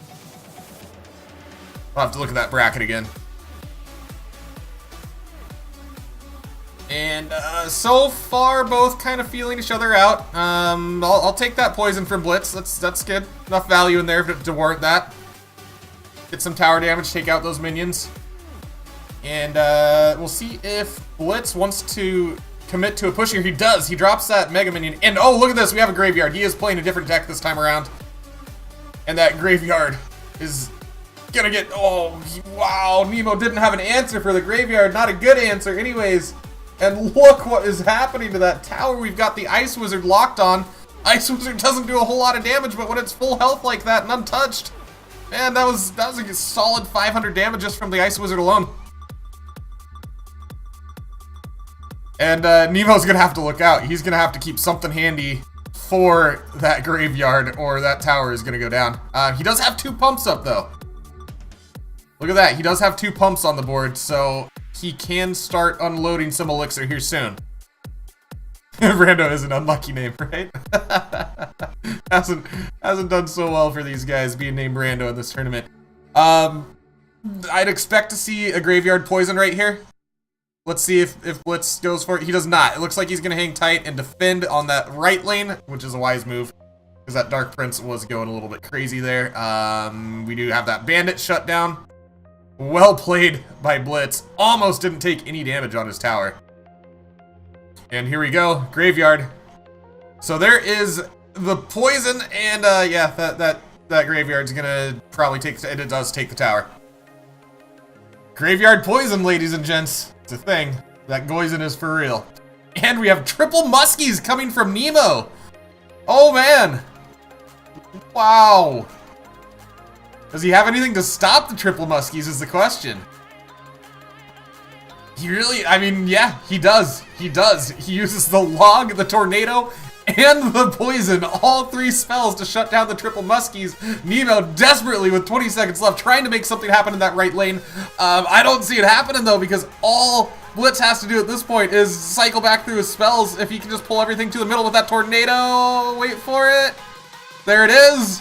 I'll have to look at that bracket again. And so far, both kind of feeling each other out. I'll take that poison from Blitz. That's good. Enough value in there to warrant that. Get some tower damage, take out those minions. And we'll see if Blitz wants to commit to a push here. He does. He drops that Mega Minion. And oh, look at this. We have a Graveyard. He is playing a different deck this time around. And that Graveyard is gonna get... Oh, wow. Nemo didn't have an answer for the Graveyard. Not a good answer anyways. And look what is happening to that tower. We've got the Ice Wizard locked on. Ice Wizard doesn't do a whole lot of damage, but when it's full health like that and untouched, man, that was a solid 500 damage just from the Ice Wizard alone. And Nemo's gonna have to look out. He's gonna have to keep something handy for that Graveyard, or that tower is gonna go down. He does have 2 pumps up though. Look at that. He does have 2 pumps on the board, so he can start unloading some elixir here soon. Brando is an unlucky name, right? hasn't done so well for these guys being named Brando in this tournament. I'd expect to see a Graveyard poison right here. Let's see if Blitz goes for it. He does not. It looks like he's going to hang tight and defend on that right lane, which is a wise move, because that Dark Prince was going a little bit crazy there. We do have that Bandit shut down. Well played by Blitz. Almost didn't take any damage on his tower. And here we go, Graveyard. So there is the poison, and yeah, that Graveyard's gonna probably take, and it does take the tower. Graveyard poison, ladies and gents. It's a thing. That poison is for real. And we have triple muskies coming from Nemo. Oh man. Wow. Does he have anything to stop the triple muskies is the question. He really, I mean, yeah, he does. He does. He uses the log, the tornado, and the poison, all 3 spells to shut down the triple muskies. Nemo desperately with 20 seconds left trying to make something happen in that right lane. I don't see it happening though, because all Blitz has to do at this point is cycle back through his spells. If he can just pull everything to the middle with that tornado, wait for it. There it is.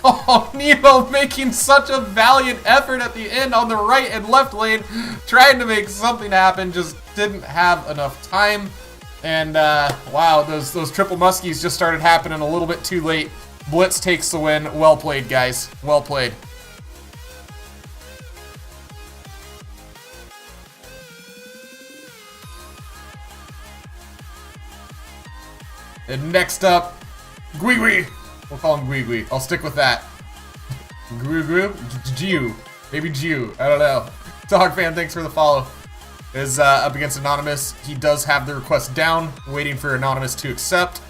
Oh, Nemo making such a valiant effort at the end on the right and left lane, trying to make something happen, just didn't have enough time. And wow, those triple muskies just started happening a little bit too late. Blitz takes the win. Well played, guys. Well played. And next up, Gui. We'll call him Gui. I'll stick with that. Gui? Jiu. Maybe Jiu. I don't know. Dog fan, thanks for the follow. Is up against Anonymous. He does have the request down, waiting for Anonymous to accept.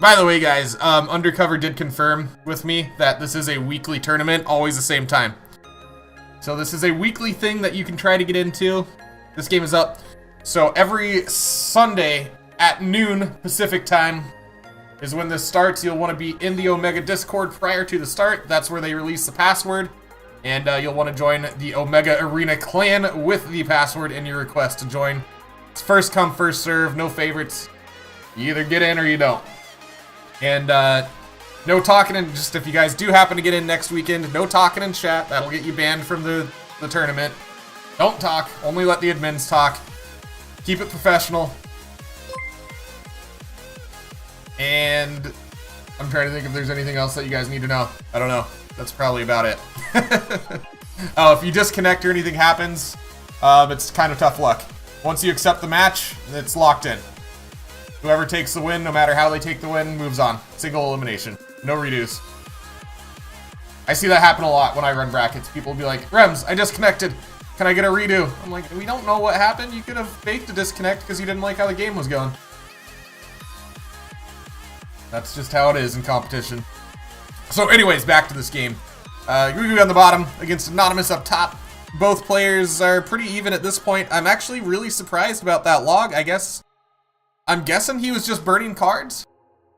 By the way, guys, Undercover did confirm with me that this is a weekly tournament, always the same time. So this is a weekly thing that you can try to get into. This game is up. So every Sunday at noon Pacific time is when this starts. You'll want to be in the Omega Discord prior to the start. That's where they release the password. And you'll want to join the Omega Arena clan with the password in your request to join. It's first come, first serve, no favorites. You either get in or you don't. And no talking, and just if you guys do happen to get in next weekend, no talking in chat. That'll get you banned from the tournament. Don't talk. Only let the admins talk. Keep it professional. And I'm trying to think if there's anything else that you guys need to know. I don't know. That's probably about it. Oh, if you disconnect or anything happens, it's kind of tough luck. Once you accept the match, it's locked in. Whoever takes the win, no matter how they take the win, moves on. Single elimination. No redos. I see that happen a lot when I run brackets. People will be like, Rems, I disconnected. Can I get a redo? I'm like, we don't know what happened. You could have faked a disconnect because you didn't like how the game was going. That's just how it is in competition. So anyways, back to this game. Gugu on the bottom against Anonymous up top. Both players are pretty even at this point. I'm actually really surprised about that log. I'm guessing he was just burning cards.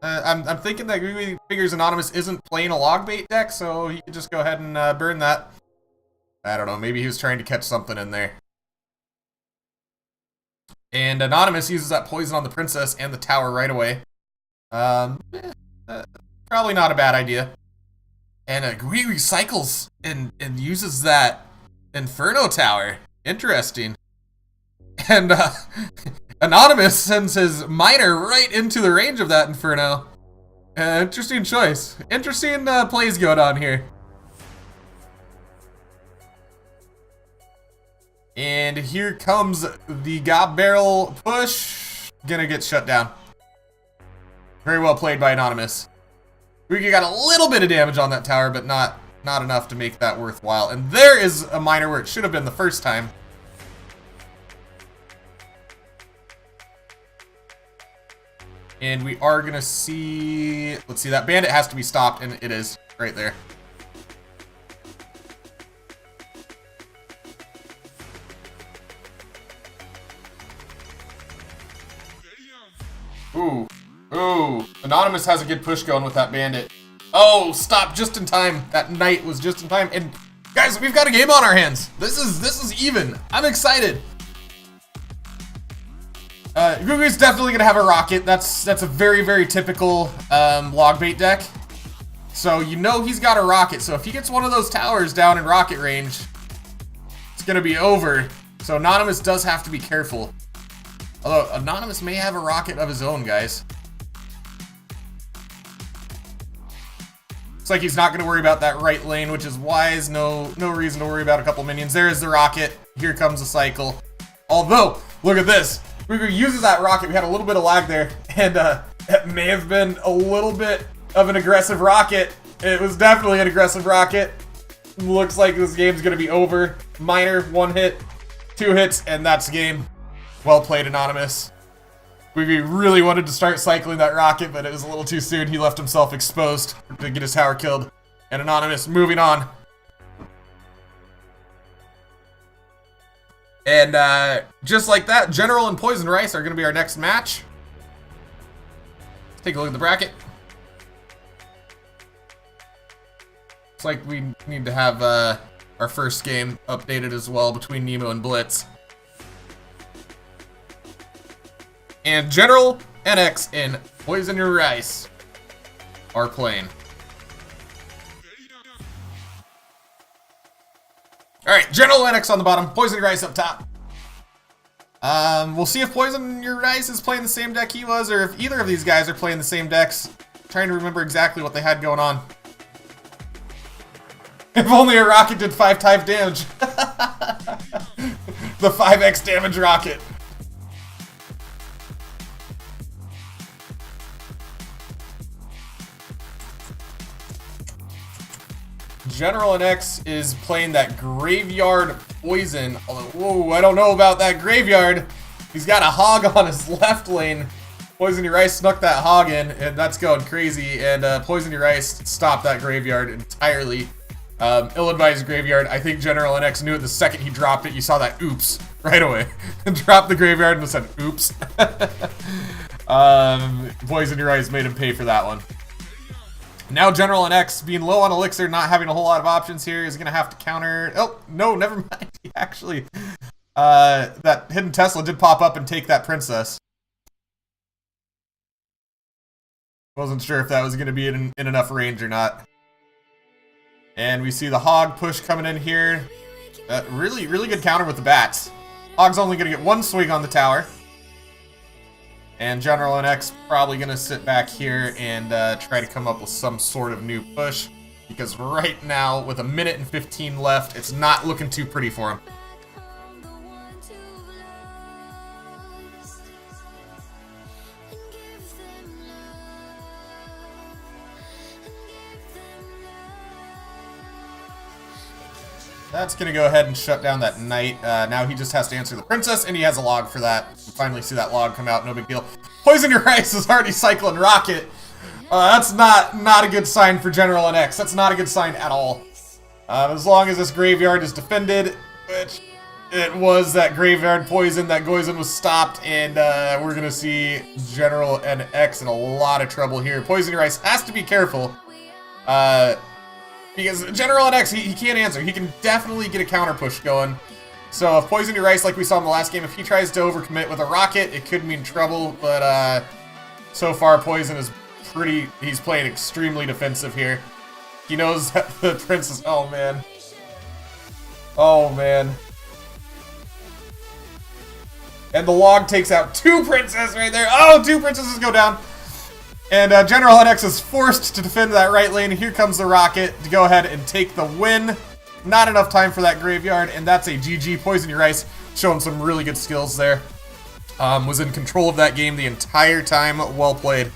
I'm thinking that Gugu figures Anonymous isn't playing a log bait deck, so he could just go ahead and burn that. I don't know, maybe he was trying to catch something in there. And Anonymous uses that poison on the princess and the tower right away. Probably not a bad idea. And Gugu cycles and uses that Inferno tower. Interesting. And Anonymous sends his miner right into the range of that Inferno. Interesting choice. Interesting plays going on here. And here comes the Gob Barrel push. Gonna get shut down. Very well played by Anonymous. We got a little bit of damage on that tower, but not enough to make that worthwhile. And there is a miner where it should have been the first time. And we are gonna see, let's see, that bandit has to be stopped, and it is right there. Ooh, Anonymous has a good push going with that bandit. Oh, stop just in time. That knight was just in time. And guys, we've got a game on our hands. This is even. I'm excited. Gugu's definitely gonna have a rocket. That's a very, very typical log bait deck. So you know he's got a rocket. So if he gets one of those towers down in rocket range, it's gonna be over. So Anonymous does have to be careful. Although Anonymous may have a rocket of his own, guys. It's like he's not gonna worry about that right lane, which is wise. No reason to worry about a couple minions. There is the rocket. Here comes the cycle. Although, look at this. Gugu uses that rocket. We had a little bit of lag there, and it may have been a little bit of an aggressive rocket. It was definitely an aggressive rocket. Looks like this game's gonna be over. Miner, 1 hit, 2 hits, and that's the game. Well played, Anonymous. Gugu really wanted to start cycling that rocket, but it was a little too soon. He left himself exposed to get his tower killed. And Anonymous moving on. And just like that, General and Poison Rice are going to be our next match. Let's take a look at the bracket. Looks like we need to have our first game updated as well between Nemo and Blitz. And General, NX, and Poison Rice are playing. Alright, General NX on the bottom, Poison Rice up top. We'll see if Poison Rice is playing the same deck he was, or if either of these guys are playing the same decks. I'm trying to remember exactly what they had going on. If only a rocket did 5 times damage. The 5x damage rocket. General NX is playing that Graveyard Poison. Although, whoa, I don't know about that Graveyard. He's got a hog on his left lane. Poison Your Ice snuck that hog in, and that's going crazy. And Poison Your Ice stopped that graveyard entirely. Ill-advised graveyard. I think General NX knew it the second he dropped it. You saw that oops right away. Dropped the graveyard and said oops. Poison Your Ice made him pay for that one. Now General NX, being low on elixir, not having a whole lot of options here, is going to have to counter... Oh, no, never mind. He actually... that hidden Tesla did pop up and take that princess. Wasn't sure if that was going to be in enough range or not. And we see the hog push coming in here. Really good counter with the bats. Hog's only going to get one swing on the tower. And General NX probably going to sit back here and try to come up with some sort of new push. Because right now, with 1:15 left, it's not looking too pretty for him. That's going to go ahead and shut down that knight. Now he just has to answer the princess, and he has a log for that. You finally see that log come out, no big deal. Poison Your Ice is already cycling rocket. That's not a good sign for General NX. That's not a good sign at all. As long as this graveyard is defended, which it was that graveyard poison, that Goizon was stopped, and we're going to see General NX in a lot of trouble here. Poison Your Ice has to be careful. Because General NX, he can't answer. He can definitely get a counter push going. So if Poison Your Ice, like we saw in the last game, if he tries to overcommit with a rocket, it could mean trouble. But so far, Poison is he's playing extremely defensive here. He knows that the princess, oh man. Oh man. And the log takes out two princesses right there. Oh, two princesses go down. And General NX is forced to defend that right lane. Here comes the rocket to go ahead and take the win. Not enough time for that graveyard, and that's a GG. Poison Your Ice showing some really good skills there. Was in control of that game the entire time. Well played.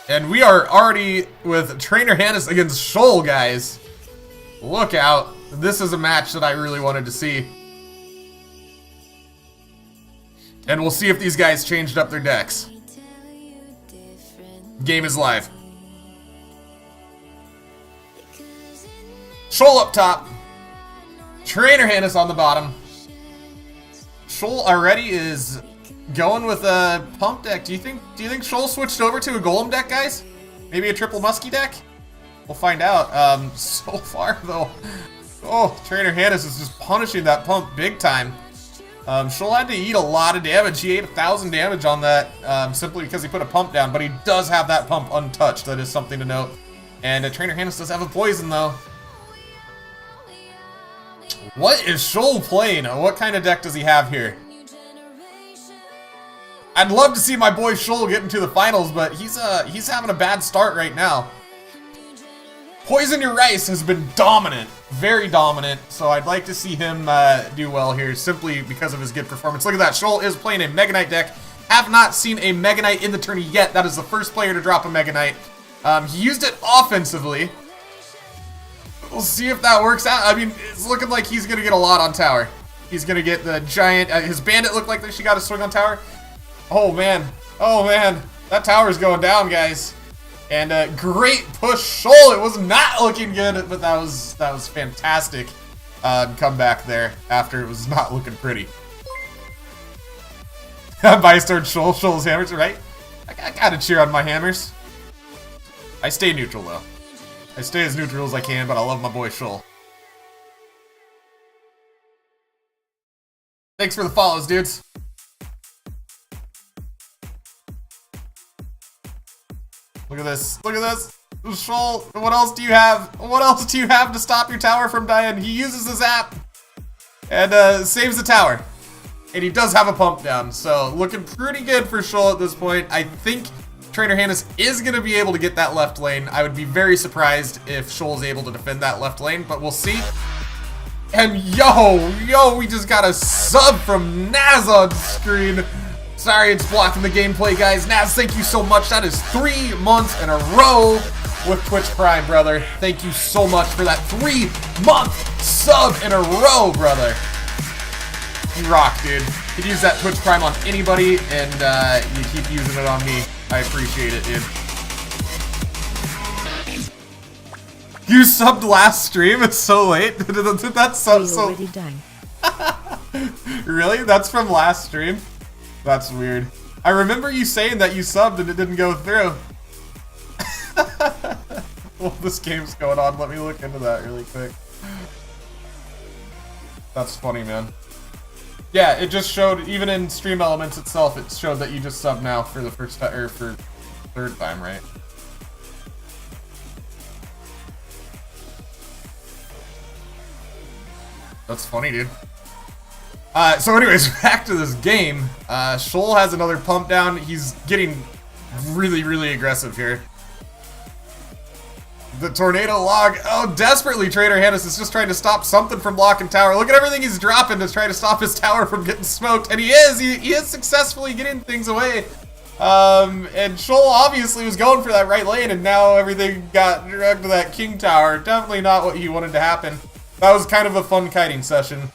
And we are already with Trainer Hannes against Shoal, guys. Look out. This is a match that I really wanted to see. And we'll see if these guys changed up their decks. Game is live. Shoal up top. Trainer Hannes on the bottom. Shoal already is going with a pump deck. Do you think Shoal switched over to a golem deck, guys? Maybe a triple musky deck? We'll find out. So far though, oh, Trainer Hannes is just punishing that pump big time. Shoal had to eat a lot of damage. He ate 1,000 damage on that simply because he put a pump down, but he does have that pump untouched. That is something to note. And Trainer Hannes does have a poison, though. What is Shoal playing? What kind of deck does he have here? I'd love to see my boy Shoal get into the finals, but he's having a bad start right now. Poison Your Ice has been dominant, very dominant, so I'd like to see him do well here simply because of his good performance. Look at that, Shoal is playing a Mega Knight deck. Have not seen a Mega Knight in the tourney yet. That is the first player to drop a Mega Knight. He used it offensively. We'll see if that works out. I mean, it's looking like he's going to get a lot on tower. He's going to get the giant, his bandit looked like she got a swing on tower. Oh man, that tower's going down, guys. And great push, Shoal. It was not looking good, but that was fantastic comeback there after it was not looking pretty. Bystard Shoal's hammers, right? I gotta cheer on my hammers. I stay neutral though. I stay as neutral as I can, but I love my boy Shoal. Thanks for the follows, dudes. Look at this. Look at this. Shoal, what else do you have? What else do you have to stop your tower from dying? He uses his app and saves the tower. And he does have a pump down, so looking pretty good for Shoal at this point. I think Trainer Hannes is going to be able to get that left lane. I would be very surprised if Shoal is able to defend that left lane, but we'll see. And yo, we just got a sub from Naz on screen. Sorry, it's blocking the gameplay, guys. Naz, thank you so much. That is 3 months in a row. with Twitch Prime, brother. Thank you so much for that 3-month sub in a row, brother. You rock, dude. You can use that Twitch Prime on anybody, and you keep using it on me. I appreciate it, dude. You subbed last stream? It's so late. That's so... Already done. Really? That's from last stream? That's weird. I remember you saying that you subbed and it didn't go through. Well, this game's going on. Let me look into that really quick. That's funny, man. Yeah, it just showed, even in Stream Elements itself, it showed that you just subbed now for the first time, or for third time, right? That's funny, dude. So anyways, back to this game. Shoal has another pump down. He's getting really, really aggressive here. The tornado log. Oh, desperately, Trader Hannes is just trying to stop something from blocking tower. Look at everything he's dropping to try to stop his tower from getting smoked. And he is successfully getting things away. And Shoal obviously was going for that right lane, and now everything got dragged to that king tower. Definitely not what he wanted to happen. That was kind of a fun kiting session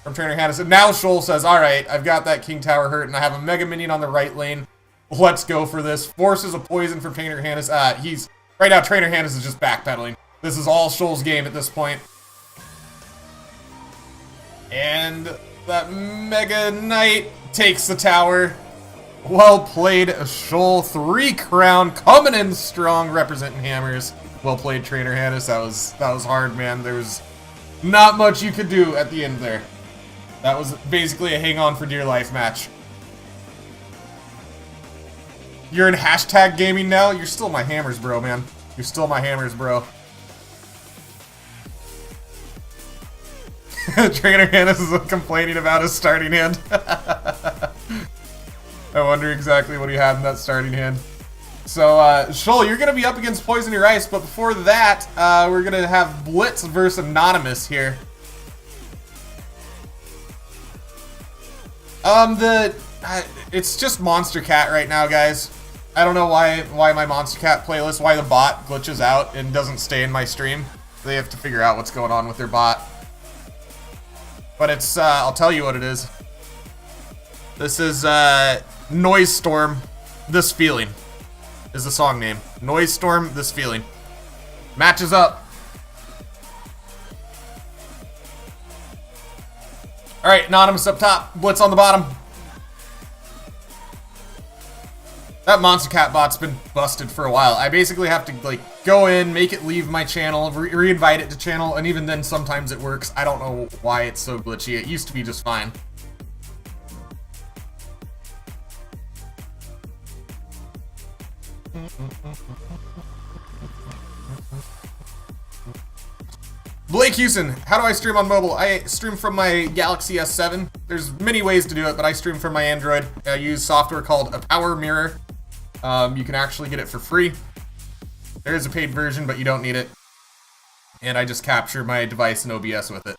from Trainer Hannes. And now Shoal says, alright, I've got that king tower hurt, and I have a mega minion on the right lane. Let's go for this. Forces a poison from Trainer Hannes. Right now, Trainer Hannes is just backpedaling. This is all Shoal's game at this point. And that Mega Knight takes the tower. Well played, Shoal. 3 crown, coming in strong, representing hammers. Well played, Trainer Hannes. That was hard, man. There was not much you could do at the end there. That was basically a hang on for dear life match. You're in hashtag gaming now? You're still my hammers, bro, man. You're still my hammers, bro. Trainer Hannes is complaining about his starting hand. I wonder exactly what he had in that starting hand. So, Shoal, you're going to be up against Poison Your Ice, but before that, we're going to have Blitz versus Anonymous here. It's just Monster Cat right now, guys. I don't know why my Monster Cat playlist, why the bot glitches out and doesn't stay in my stream. They have to figure out what's going on with their bot. But it's, I'll tell you what it is. This is, Noise Storm, This Feeling is the song name. Noise Storm, This Feeling. Matches up. Alright, Anonymous up top, Blitz on the bottom. That Monster Cat bot's been busted for a while. I basically have to, like, go in, make it leave my channel, re-invite it to channel, and even then sometimes it works. I don't know why it's so glitchy. It used to be just fine. Blake Houston, how do I stream on mobile? I stream from my Galaxy S7. There's many ways to do it, but I stream from my Android. I use software called a Power Mirror. You can actually get it for free. There is a paid version, but you don't need it. And I just capture my device in OBS with it.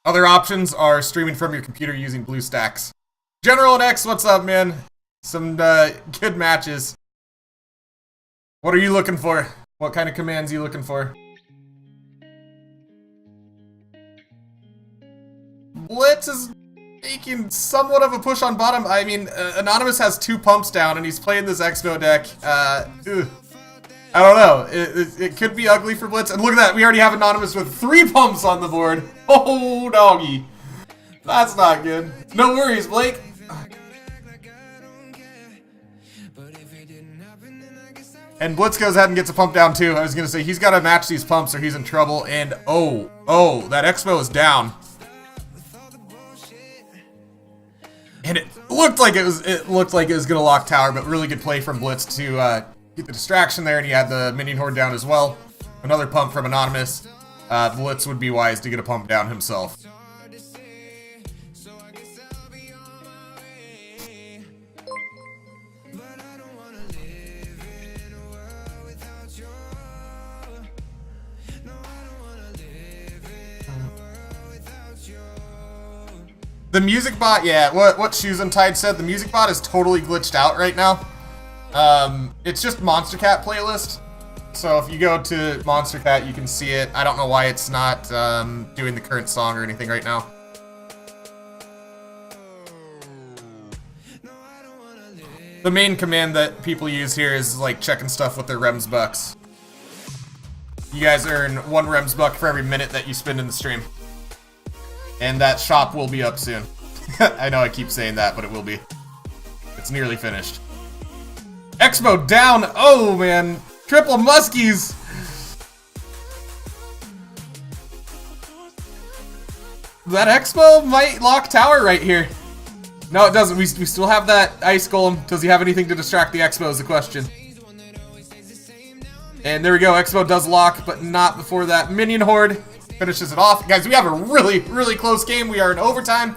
Other options are streaming from your computer using BlueStacks. General and X, what's up, man? Some good matches. What are you looking for? What kind of commands are you looking for? Blitz is making somewhat of a push on bottom. I mean, Anonymous has 2 pumps down, and he's playing this Expo deck. I don't know. It could be ugly for Blitz. And look at that. We already have Anonymous with 3 pumps on the board. Oh, doggy. That's not good. No worries, Blake. And Blitz goes ahead and gets a pump down too. I was gonna say he's got to match these pumps or he's in trouble. And oh, that Expo is down. And it looked like it was gonna lock tower, but really good play from Blitz to get the distraction there. And he had the minion horde down as well. Another pump from Anonymous. Blitz would be wise to get a pump down himself. The music bot, yeah, what Shoes Untied said, the music bot is totally glitched out right now. It's just Monster Cat playlist. So if you go to Monster Cat, you can see it. I don't know why it's not doing the current song or anything right now. The main command that people use here is like checking stuff with their Rems bucks. You guys earn 1 Rems buck for every minute that you spend in the stream. And that shop will be up soon. I know I keep saying that, but it will be. It's nearly finished. Expo down! Oh man! Triple Muskies! That Expo might lock tower right here. No, it doesn't. We still have that Ice Golem. Does he have anything to distract the Expo is the question. And there we go. Expo does lock, but not before that Minion Horde finishes it off. Guys, we have a really, really close game. We are in overtime.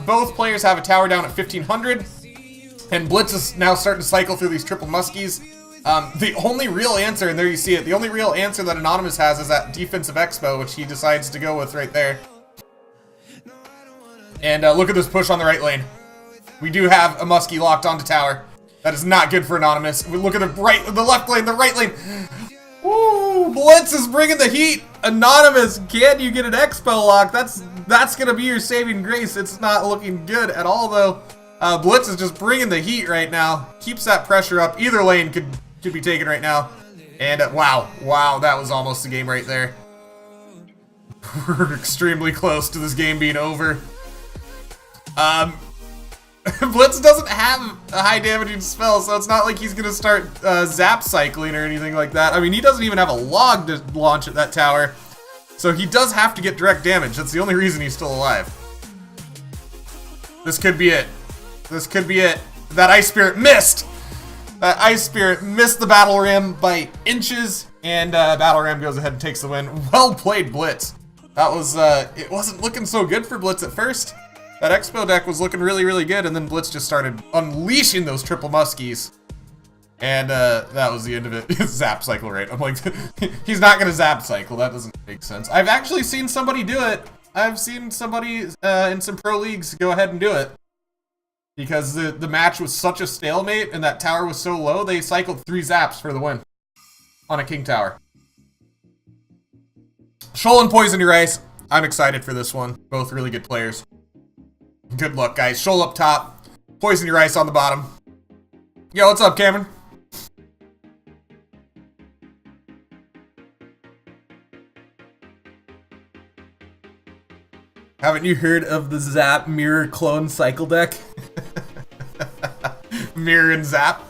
Both players have a tower down at 1,500. And Blitz is now starting to cycle through these Triple Muskies. The only real answer, and there you see it, the only real answer that Anonymous has is that defensive Expo, which he decides to go with right there. And look at this push on the right lane. We do have a Muskie locked onto tower. That is not good for Anonymous. We look at the left lane, the right lane. Woo! Blitz is bringing the heat. Anonymous, can you get an Expo lock? That's gonna be your saving grace. It's not looking good at all though. Blitz is just bringing the heat right now. Keeps that pressure up. Either lane could be taken right now. And wow, that was almost the game right there. We're extremely close to this game being over. Blitz doesn't have a high damaging spell, so it's not like he's gonna start zap cycling or anything like that. I mean, he doesn't even have a log to launch at that tower, so he does have to get direct damage. That's the only reason he's still alive. This could be it. This could be it. That Ice Spirit missed! That Ice Spirit missed the Battle Ram by inches, and Battle Ram goes ahead and takes the win. Well played, Blitz. That was, it wasn't looking so good for Blitz at first. That Expo deck was looking really, really good, and then Blitz just started unleashing those Triple Muskies. And that was the end of it. Zap cycle, right? I'm like, he's not gonna zap cycle. That doesn't make sense. I've actually seen somebody do it. I've seen somebody in some pro leagues go ahead and do it. Because the match was such a stalemate and that tower was so low, they cycled 3 zaps for the win. On a King Tower. Shoal and Poison Your Ice. I'm excited for this one. Both really good players. Good luck, guys. Shoal up top. Poison Your Ice on the bottom. Yo, what's up, Cameron? Haven't you heard of the Zap Mirror Clone Cycle deck? Mirror and Zap.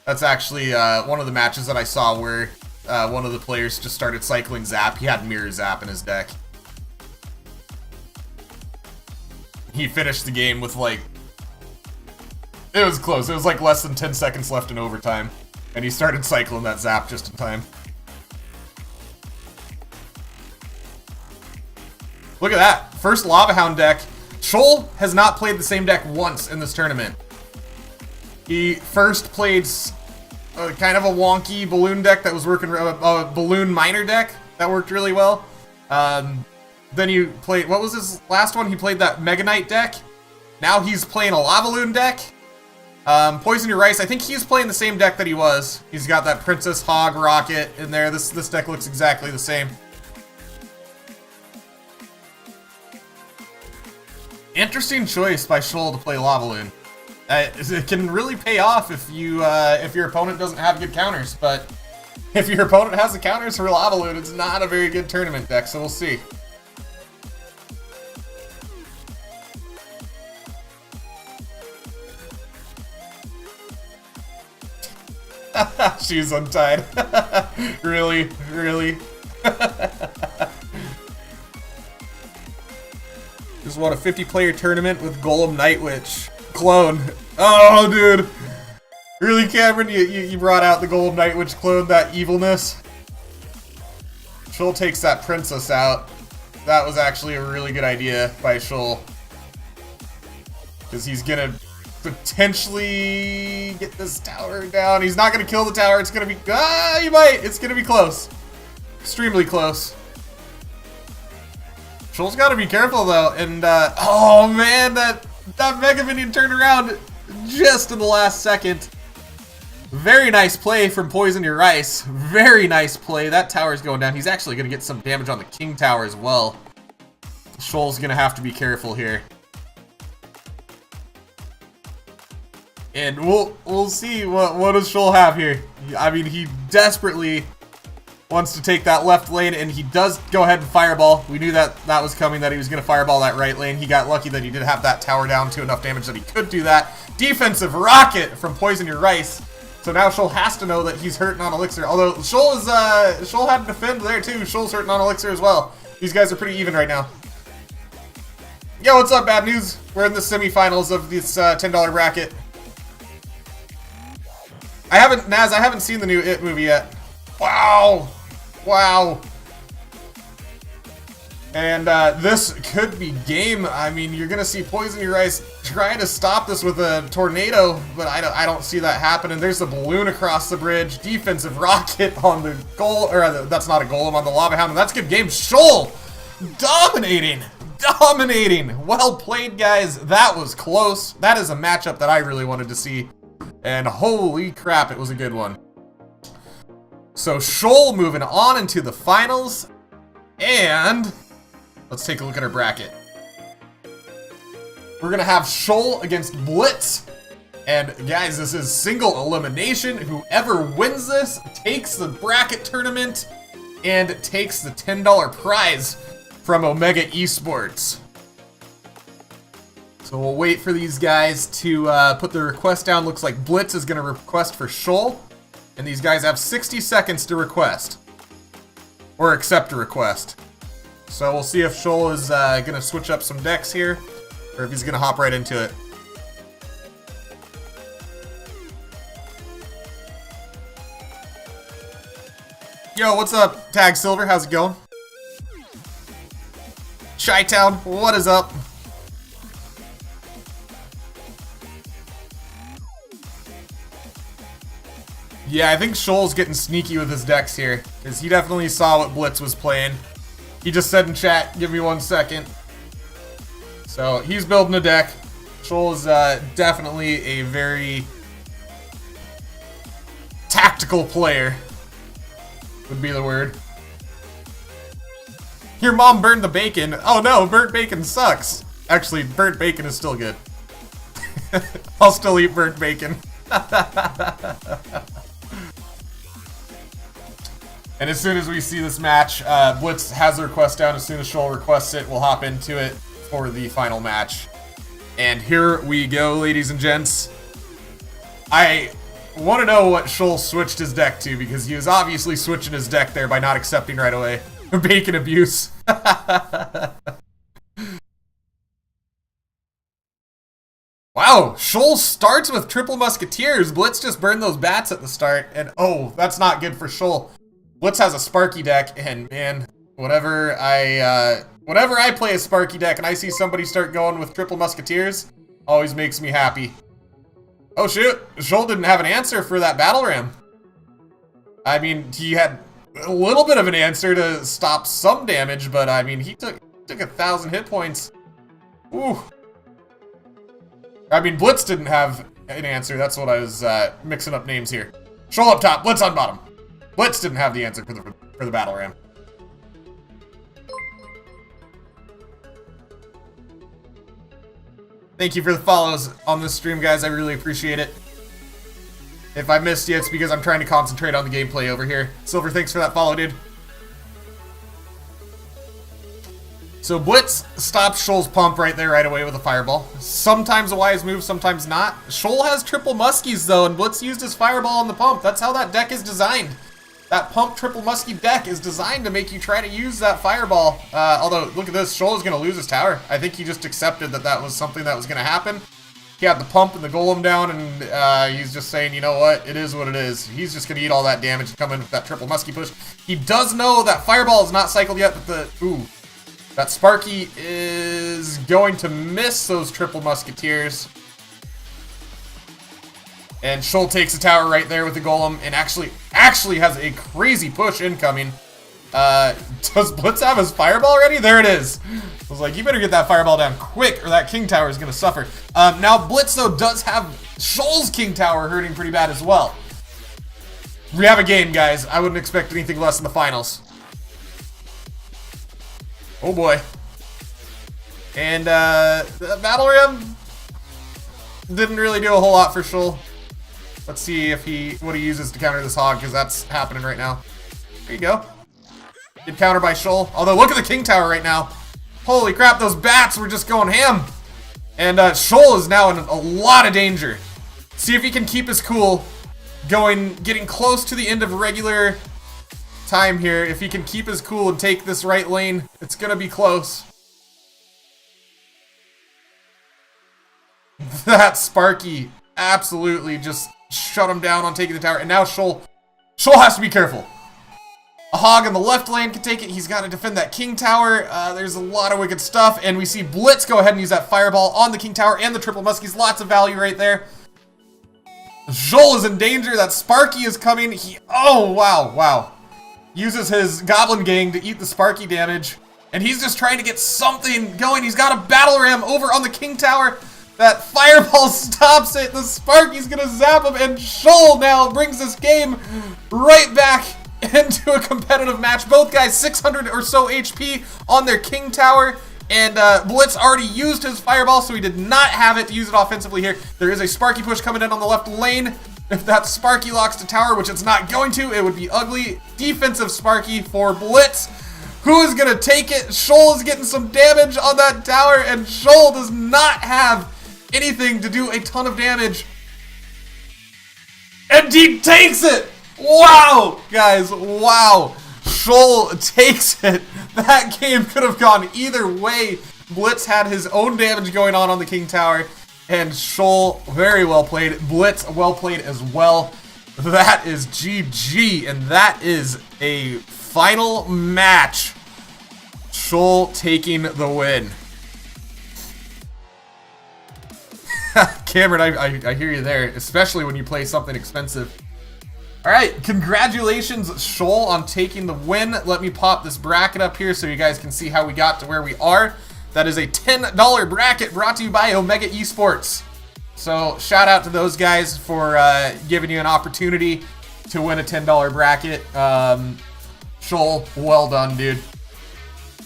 That's actually one of the matches that I saw where one of the players just started cycling Zap. He had Mirror Zap in his deck. He finished the game with like... It was close. It was like less than 10 seconds left in overtime. And he started cycling that Zap just in time. Look at that. First Lava Hound deck. Shoal has not played the same deck once in this tournament. He first played kind of a wonky balloon deck that was working, a balloon miner deck that worked really well. Then he played, what was his last one? He played that Mega Knight deck. Now he's playing a Lavaloon deck. Poison Your Ice, I think he's playing the same deck that he was. He's got that Princess Hog Rocket in there. This deck looks exactly the same. Interesting choice by Shoal to play Lavaloon. It can really pay off if your opponent doesn't have good counters, but if your opponent has the counters for Lavaloon, it's not a very good tournament deck, so we'll see. She's untied. Really? Really? Just won a 50-player tournament with Golem Night Witch. Clone. Oh, dude. Really, Cameron? You brought out the Golem Night Witch clone, that evilness? Shoal takes that princess out. That was actually a really good idea by Shoal. Because he's gonna potentially get this tower down. He's not gonna kill the tower. It's gonna be... Ah, he might. It's gonna be close. Extremely close. Shoal's gotta be careful, though. And, oh, man, that Mega Minion turned around just in the last second. Very nice play from Poison Your Rice. Very nice play. That tower's going down. He's actually going to get some damage on the King Tower as well. Shoal's going to have to be careful here. And we'll see what does Shoal have here. I mean, he desperately wants to take that left lane, and he does go ahead and fireball. We knew that was coming, that he was going to fireball that right lane. He got lucky that he did have that tower down to enough damage that he could do that. Defensive rocket from Poison Your Rice. So now Shoal has to know that he's hurting on Elixir. Although Shoal had to defend there too. Shoal's hurting on Elixir as well. These guys are pretty even right now. Yo, what's up, Bad News? We're in the semifinals of this $10 bracket. Naz, I haven't seen the new It movie yet. Wow. Wow. And this could be game. I mean, you're gonna see Poison Your Rice trying to stop this with a tornado, but I don't see that happening. There's a balloon across the bridge. Defensive rocket on the goal, or that's not a golem, on the lava hound. And that's a good game. Shoal dominating. Dominating. Well played, guys. That was close. That is a matchup that I really wanted to see. And holy crap, it was a good one. So Shoal moving on into the finals. And let's take a look at our bracket. We're gonna have Shoal against Blitz. And guys, this is single elimination. Whoever wins this takes the bracket tournament and takes the $10 prize from Omega Esports. So we'll wait for these guys to put the request down. Looks like Blitz is gonna request for Shoal. And these guys have 60 seconds to request. Or accept a request. So we'll see if Shoal is gonna switch up some decks here, or if he's gonna hop right into it. Yo, what's up, Tag Silver? How's it going? Chi-Town, what is up? Yeah, I think Shoal's getting sneaky with his decks here, because he definitely saw what Blitz was playing. He just said in chat, give me 1 second. So he's building a deck. Shoal is definitely a very tactical player, would be the word. Your mom burned the bacon. Oh no, burnt bacon sucks. Actually, burnt bacon is still good. I'll still eat burnt bacon. And as soon as we see this match, Blitz has the request down. As soon as Shoal requests it, we'll hop into it for the final match. And here we go, ladies and gents. I want to know what Shoal switched his deck to, because he was obviously switching his deck there by not accepting right away. Bacon abuse. Wow, Shoal starts with Triple Musketeers. Blitz just burned those bats at the start, and oh, that's not good for Shoal. Blitz has a Sparky deck, and man, whenever I play a Sparky deck and I see somebody start going with Triple Musketeers, always makes me happy. Oh shoot, Shoal didn't have an answer for that Battle Ram. I mean, he had a little bit of an answer to stop some damage, but I mean, he took 1,000 hit points. Ooh. I mean, Blitz didn't have an answer. That's what I was mixing up names here. Shoal up top, Blitz on bottom. Blitz didn't have the answer for the Battle Ram. Thank you for the follows on this stream, guys. I really appreciate it. If I missed you, it's because I'm trying to concentrate on the gameplay over here. Silver, thanks for that follow, dude. So Blitz stops Shoal's pump right there right away with a fireball. Sometimes a wise move, sometimes not. Shoal has triple muskies though, and Blitz used his fireball on the pump. That's how that deck is designed. That pump triple muskie deck is designed to make you try to use that fireball. Although, look at this, Shoal is going to lose his tower. I think he just accepted that that was something that was going to happen. He had the pump and the golem down, and he's just saying, you know what, it is what it is. He's just going to eat all that damage and come in with that triple muskie push. He does know that fireball is not cycled yet, but that Sparky is going to miss those triple musketeers. And Shoal takes the tower right there with the golem, and actually has a crazy push incoming. Does Blitz have his fireball ready? There it is. I was like, you better get that fireball down quick, or that king tower is going to suffer. Now Blitz though does have Shoal's king tower hurting pretty bad as well. We have a game, guys. I wouldn't expect anything less in the finals. Oh boy. And the Battle Ram didn't really do a whole lot for Shoal. Let's see if what he uses to counter this hog, because that's happening right now. There you go. Good counter by Shoal. Although, look at the King Tower right now. Holy crap, those bats were just going ham. And Shoal is now in a lot of danger. See if he can keep his cool, getting close to the end of regular time here. If he can keep his cool and take this right lane, it's gonna be close. That Sparky absolutely just shut him down on taking the tower. And now Shoal has to be careful. A hog in the left lane can take it. He's got to defend that King Tower. There's a lot of wicked stuff. And we see Blitz go ahead and use that Fireball on the King Tower and the Triple Muskies. Lots of value right there. Shoal is in danger. That Sparky is coming. Oh, wow. Uses his Goblin Gang to eat the Sparky damage. And he's just trying to get something going. He's got a Battle Ram over on the King Tower. That Fireball stops it. The Sparky's going to zap him. And Shoal now brings this game right back into a competitive match. Both guys 600 or so HP on their King Tower, and Blitz already used his Fireball, so he did not have it to use it offensively here. There is a Sparky push coming in on the left lane. If that Sparky locks to tower, which it's not going to, it would be ugly. Defensive Sparky for Blitz. Who is going to take it? Shoal is getting some damage on that tower, and Shoal does not have anything to do a ton of damage. And he takes it! Wow, guys, wow. Shoal takes it. That game could have gone either way. Blitz had his own damage going on the King Tower, and Shoal, very well played. Blitz, well played as well. That is GG, and that is a final match. Shoal taking the win. Cameron, I hear you there, especially when you play something expensive. Alright, congratulations, Shoal, on taking the win. Let me pop this bracket up here so you guys can see how we got to where we are. That is a $10 bracket brought to you by Omega Esports. So, shout out to those guys for giving you an opportunity to win a $10 bracket. Shoal, well done, dude.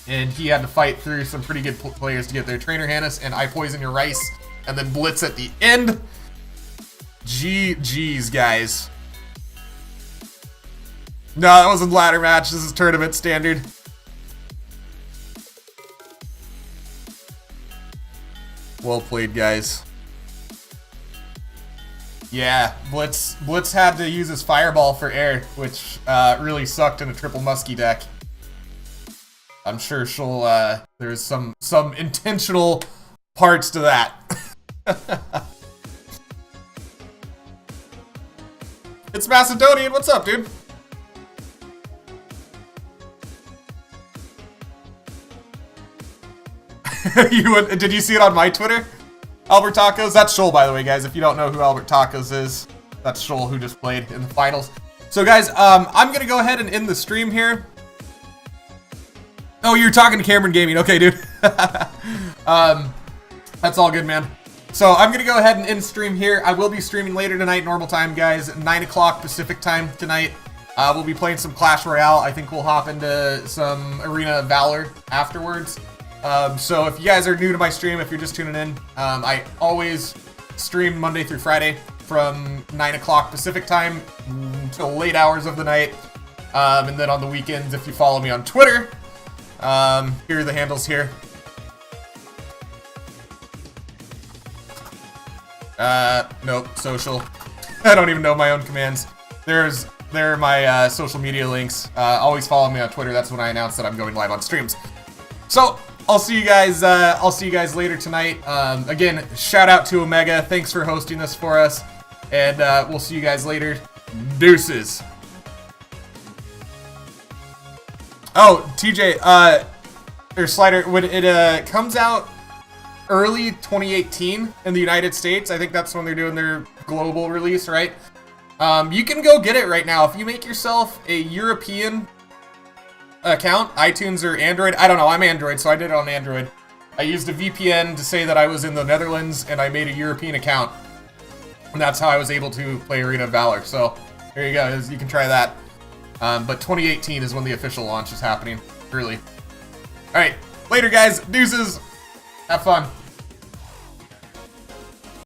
And he had to fight through some pretty good players to get there. Trainer Hannes and I Poison Your Rice, and then Blitz at the end. GG's, guys. No, that wasn't ladder match. This is tournament standard. Well played, guys. Yeah, Blitz had to use his Fireball for air, which really sucked in a triple muskie deck. I'm sure there's some intentional parts to that. It's Macedonian. What's up, dude? Did you see it on my Twitter? Albert Tacos? That's Shoal, by the way, guys. If you don't know who Albert Tacos is, that's Shoal who just played in the finals. So, guys, I'm going to go ahead and end the stream here. Oh, you're talking to Cameron Gaming. Okay, dude. That's all good, man. So, I'm going to go ahead and end stream here. I will be streaming later tonight, normal time, guys. 9 o'clock Pacific time tonight. We'll be playing some Clash Royale. I think we'll hop into some Arena of Valor afterwards. So if you guys are new to my stream, if you're just tuning in, I always stream Monday through Friday from 9 o'clock Pacific time until late hours of the night. And then on the weekends, if you follow me on Twitter, here are the handles here. Nope, social. I don't even know my own commands. There are my social media links. Always follow me on Twitter. That's when I announce that I'm going live on streams. So I'll see you guys. I'll see you guys later tonight. Again, shout out to Omega. Thanks for hosting this for us, and we'll see you guys later. Deuces. Oh, TJ, or Slider, when it comes out early 2018 in the United States, I think that's when they're doing their global release, right? You can go get it right now if you make yourself a European account, iTunes or Android. I don't know, I'm Android, so I did it on Android. I used a VPN to say that I was in the Netherlands, and I made a European account. And that's how I was able to play Arena of Valor. So, There you go. You can try that. But 2018 is when the official launch is happening. Early. All right. Later, guys. Deuces. Have fun.